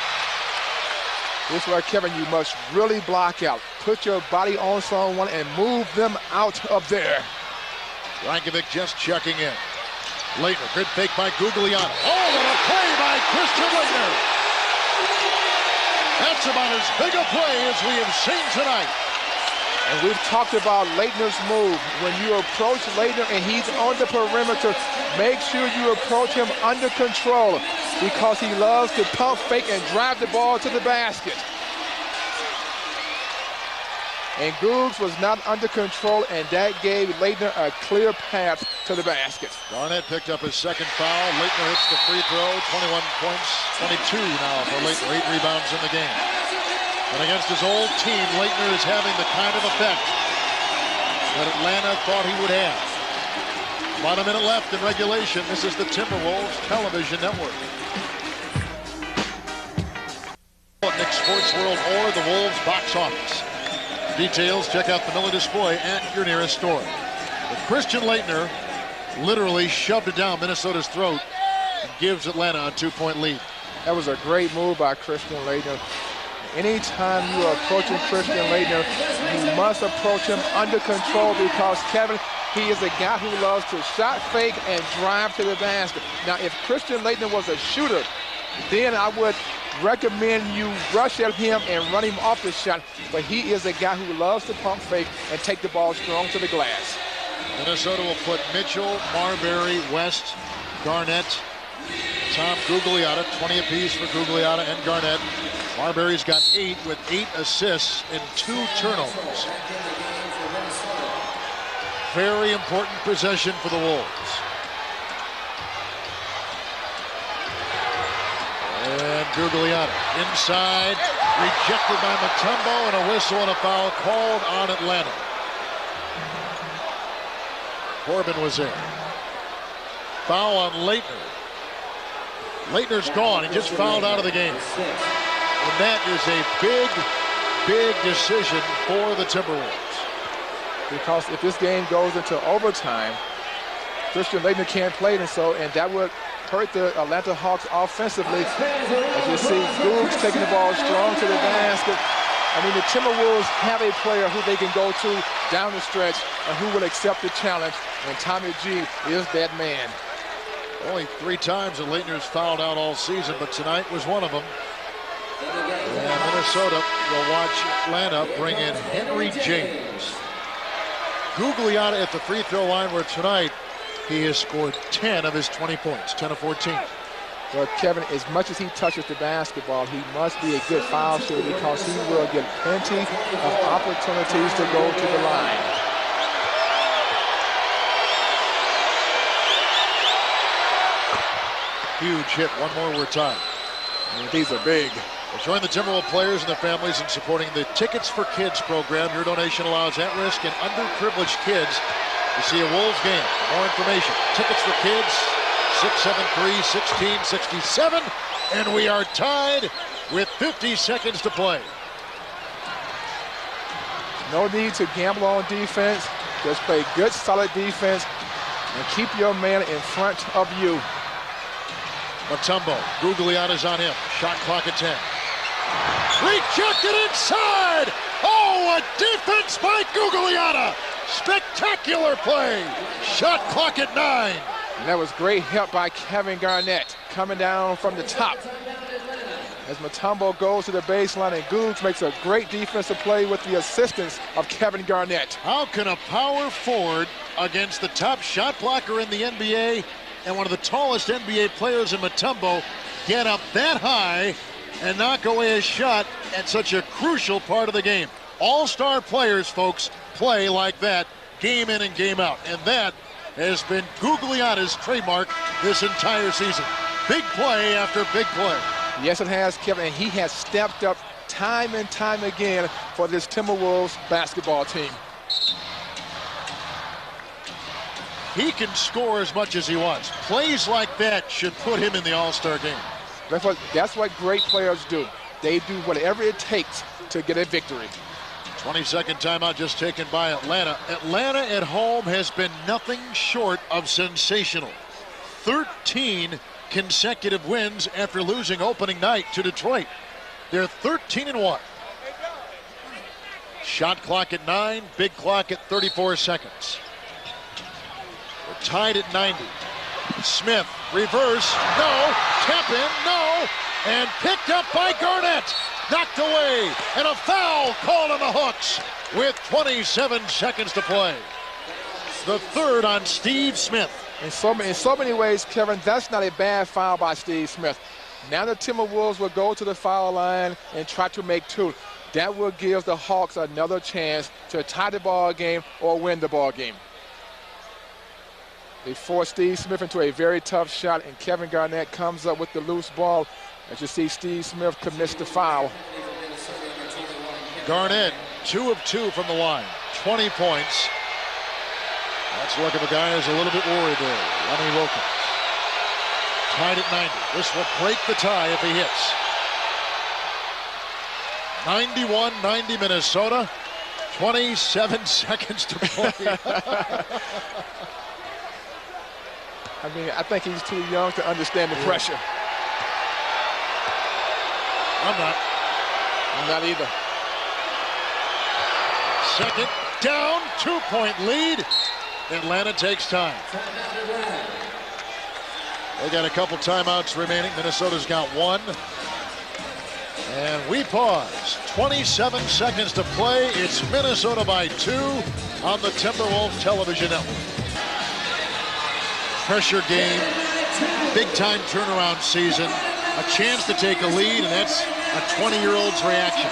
This is where, Kevin, you must really block out. Put your body on someone and move them out of there. Brankovic just checking in. Leitner, good fake by Gugliotta. Oh, what a play by Christian Leitner. That's about as big a play as we have seen tonight. And we've talked about Leitner's move. When you approach Leitner and he's on the perimeter, make sure you approach him under control because he loves to pump fake and drive the ball to the basket. And Googs was not under control, and that gave Leitner a clear path to the basket. Garnett picked up his 2nd foul. Leitner hits the free throw. 21 points, 22 now for Leitner. 8 rebounds in the game. And against his old team, Leitner is having the kind of effect that Atlanta thought he would have. About a minute left in regulation. This is the Timberwolves television network. Nick Sports World or the Wolves box office. Details, check out the Miller display at your nearest store. But Christian Leitner literally shoved it down Minnesota's throat and gives Atlanta a 2-point lead. That was a great move by Christian Leitner. Anytime you are approaching Christian Leitner, you must approach him under control because, Kevin, he is a guy who loves to shot fake and drive to the basket. Now, if Christian Leitner was a shooter, then I would recommend you rush at him and run him off the shot. But he is a guy who loves to pump fake and take the ball strong to the glass. Minnesota will put Mitchell, Marbury, West, Garnett, Tom Gugliotta, 20 apiece for Gugliotta and Garnett. Marbury's got 8 with 8 assists and 2 turnovers. very important possession for the Wolves. And Gugliotta inside, rejected by Mutombo, and a whistle and a foul called on Atlanta. Corbin was there. Foul on Leitner. Leitner's gone. He just fouled out of the game. And that is a big, big decision for the Timberwolves. Because if this game goes into overtime, Christian Leitner can't play, and that would hurt the Atlanta Hawks offensively. As you see, Googs taking the ball strong to the basket. I mean, the Timberwolves have a player who they can go to down the stretch and who will accept the challenge, and Tommy G is that man. Only 3 times that Leitner's fouled out all season, but tonight was one of them. And Minnesota will watch Atlanta bring in Henry James. Gugliotta at the free throw line, where tonight he has scored 10 of his 20 points, 10 of 14. Well, Kevin, as much as he touches the basketball, he must be a good foul shooter because he will get plenty of opportunities to go to the line. Huge hit. One more, we're tied. These are big. Well, join the Timberwolves players and their families in supporting the Tickets for Kids program. Your donation allows at-risk and underprivileged kids to see a Wolves game. For more information, Tickets for Kids, 673-1667. And we are tied with 50 seconds to play. No need to gamble on defense. Just play good, solid defense and keep your man in front of you. Mutombo, Gugliotta's on him. Shot clock at 10. Rejected inside! Oh, a defense by Gugliotta! Spectacular play! Shot clock at 9. And that was great help by Kevin Garnett coming down from the top. As Mutombo goes to the baseline, and Googs makes a great defensive play with the assistance of Kevin Garnett. How can a power forward against the top shot blocker in the NBA and one of the tallest NBA players in Mutombo get up that high and knock away a shot at such a crucial part of the game? All-star players, folks, play like that game in and game out. And that has been Gugliotta's trademark this entire season. Big play after big play. Yes, it has, Kevin, and he has stepped up time and time again for this Timberwolves basketball team. He can score as much as he wants. Plays like that should put him in the All-Star game. That's what great players do. They do whatever it takes to get a victory. 22nd timeout just taken by Atlanta. Atlanta at home has been nothing short of sensational. 13 consecutive wins after losing opening night to Detroit. They're 13-1. Shot clock at 9, big clock at 34 seconds. We're tied at 90. Smith, reverse, no, tap in, no, and picked up by Garnett. Knocked away, and a foul called on the Hawks with 27 seconds to play. The third on Steve Smith. In so many ways, Kevin, that's not a bad foul by Steve Smith. Now the Timberwolves will go to the foul line and try to make 2. That will give the Hawks another chance to tie the ball game or win the ball game. They force Steve Smith into a very tough shot, and Kevin Garnett comes up with the loose ball. As you see, Steve Smith commits the foul. Garnett, 2 of 2 from the line, 20 points. That's the look of a guy who's a little bit worried there, Lonnie Wilkins. Tied at 90. This will break the tie if he hits. 91-90 Minnesota. 27 seconds to play. I mean, I think he's too young to understand the pressure. I'm not. I'm not either. Second down, 2-point lead. Atlanta takes time. They got a couple timeouts remaining. Minnesota's got 1. And we pause. 27 seconds to play. It's Minnesota by 2 on the Timberwolves television network. Pressure game, big time turnaround season, a chance to take a lead, and that's a 20-year-old's reaction.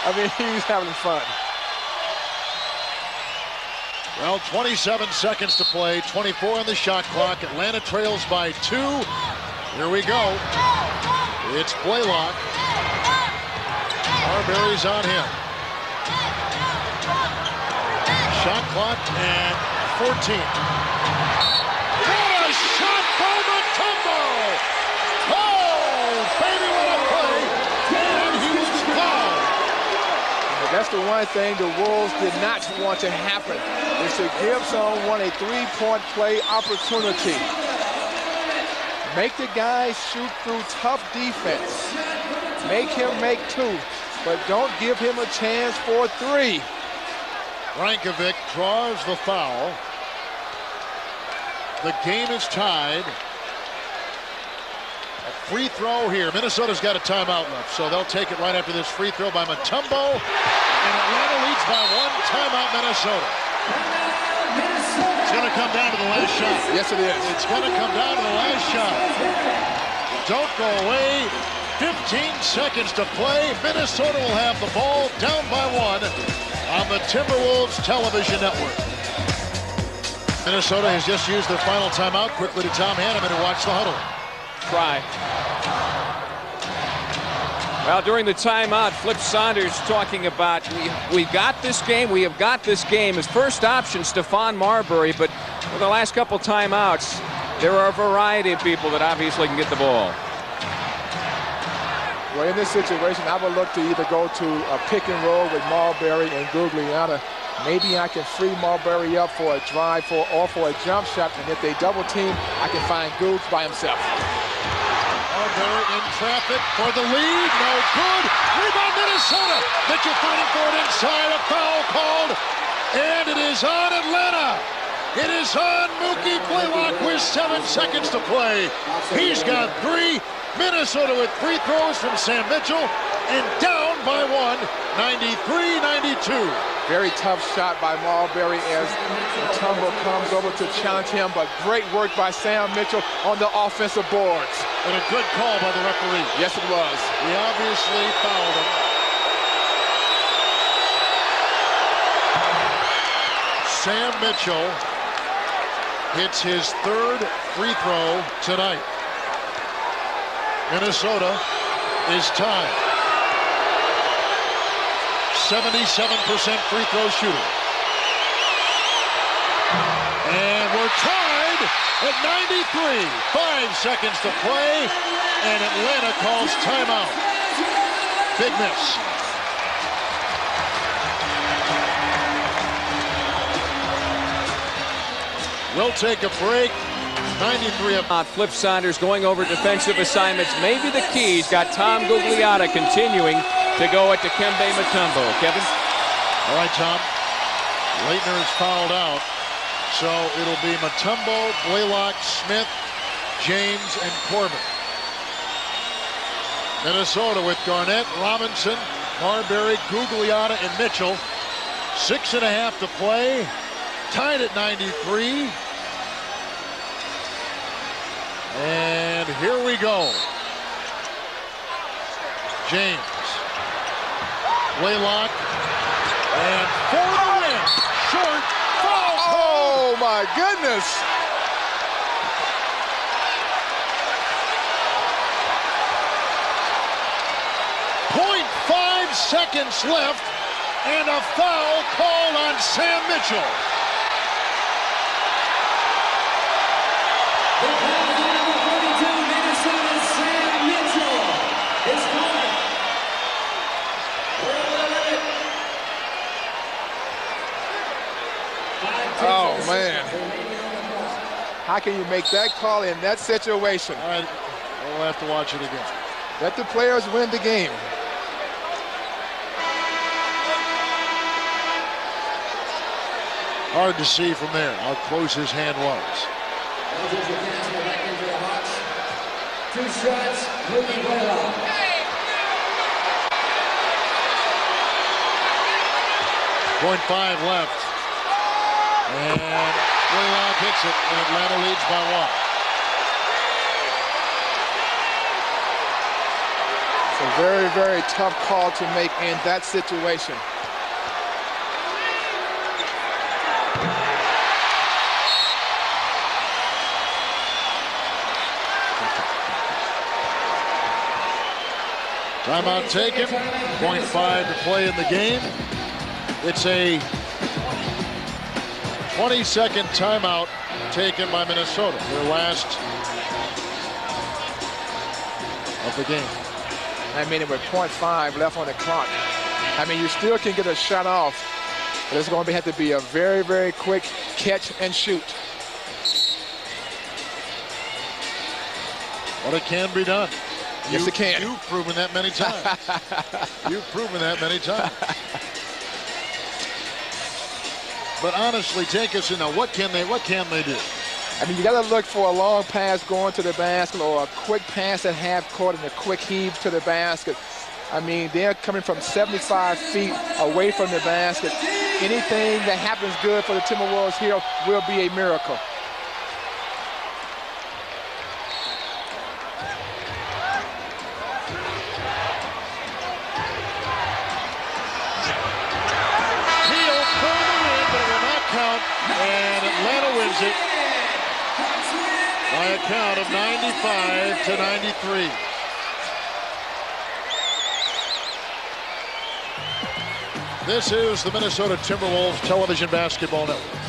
I mean, he's having fun. Well, 27 seconds to play, 24 on the shot clock. Atlanta trails by 2. Here we go. It's Blaylock. Marbury's on him. Shot clock and 14. What a shot by Mutombo! Oh, baby, what a play! And he was fouled. That's the one thing the Wolves did not want to happen, is to give someone a three-point play opportunity. Make the guy shoot through tough defense. Make him make 2, but don't give him a chance for 3. Rankovic draws the foul. The game is tied. A free throw here. Minnesota's got a timeout left, so they'll take it right after this free throw by Mutombo. And Atlanta leads by 1. Timeout, Minnesota. It's going to come down to the last shot. Yes, it is. It's going to come down to the last shot. Don't go away. 15 seconds to play. Minnesota will have the ball, down by 1 on the Timberwolves television network. Minnesota has just used their final timeout. Quickly to Tom Hanneman, who watched the huddle. Try. Well, during the timeout, Flip Saunders talking about we got this game, we have got this game. His first option, Stephon Marbury, but for the last couple timeouts, there are a variety of people that obviously can get the ball. Well, in this situation, I would look to either go to a pick and roll with Marbury and Gugliotta. Maybe I can free Marbury up for a drive or for a jump shot, and if they double team, I can find Googs by himself. Marbury in traffic for the lead, no good. Rebound Minnesota. Mitchell fighting for it inside, a foul called, and it is on Atlanta. It is on Mookie Blaylock with 7 seconds to play. He's got 3. Minnesota with free throws from Sam Mitchell, and down by 1, 93-92. Very tough shot by Marbury as Mutombo comes over to challenge him, but great work by Sam Mitchell on the offensive boards. And a good call by the referee. Yes, it was. He obviously fouled him. Sam Mitchell hits his 3rd free throw tonight. Minnesota is tied. 77% free throw shooter. And we're tied at 93. 5 seconds to play, and Atlanta calls timeout. Big miss. We'll take a break. 93 of Flip Saunders going over defensive assignments. Maybe the keys got Tom Gugliotta continuing to go at Dikembe Mutombo. Kevin? All right, Tom. Leitner is fouled out. So it'll be Mutombo, Blaylock, Smith, James, and Corbin. Minnesota with Garnett, Robinson, Marbury, Gugliotta, and Mitchell. 6.5 to play. Tied at 93. And here we go. James. Blaylock. And for the win. Short. Foul. Oh, my goodness. .5 seconds left. And a foul called on Sam Mitchell. Oh, man. How can you make that call in that situation? All right, we'll have to watch it again. Let the players win the game. Hard to see from there how close his hand was. 2 shots, Mookie Blaylock. .5 left. And Blaylock hits it, and Atlanta leads by 1. It's a very, very tough call to make in that situation. Timeout taken. 0.5 to play in the game. It's a 20-second timeout taken by Minnesota. Their last of the game. I mean, with 0.5 left on the clock. I mean, you still can get a shot off, but it's going to have to be a very, very quick catch and shoot. But it can be done. Yes, it can. You've proven that many times. You've proven that many times. But honestly, take us in now. What can they do? I mean, you got to look for a long pass going to the basket or a quick pass at half court and a quick heave to the basket. I mean, they're coming from 75 feet away from the basket. Anything that happens good for the Timberwolves here will be a miracle. And Atlanta wins it by a count of 95-93. This is the Minnesota Timberwolves Television Basketball Network.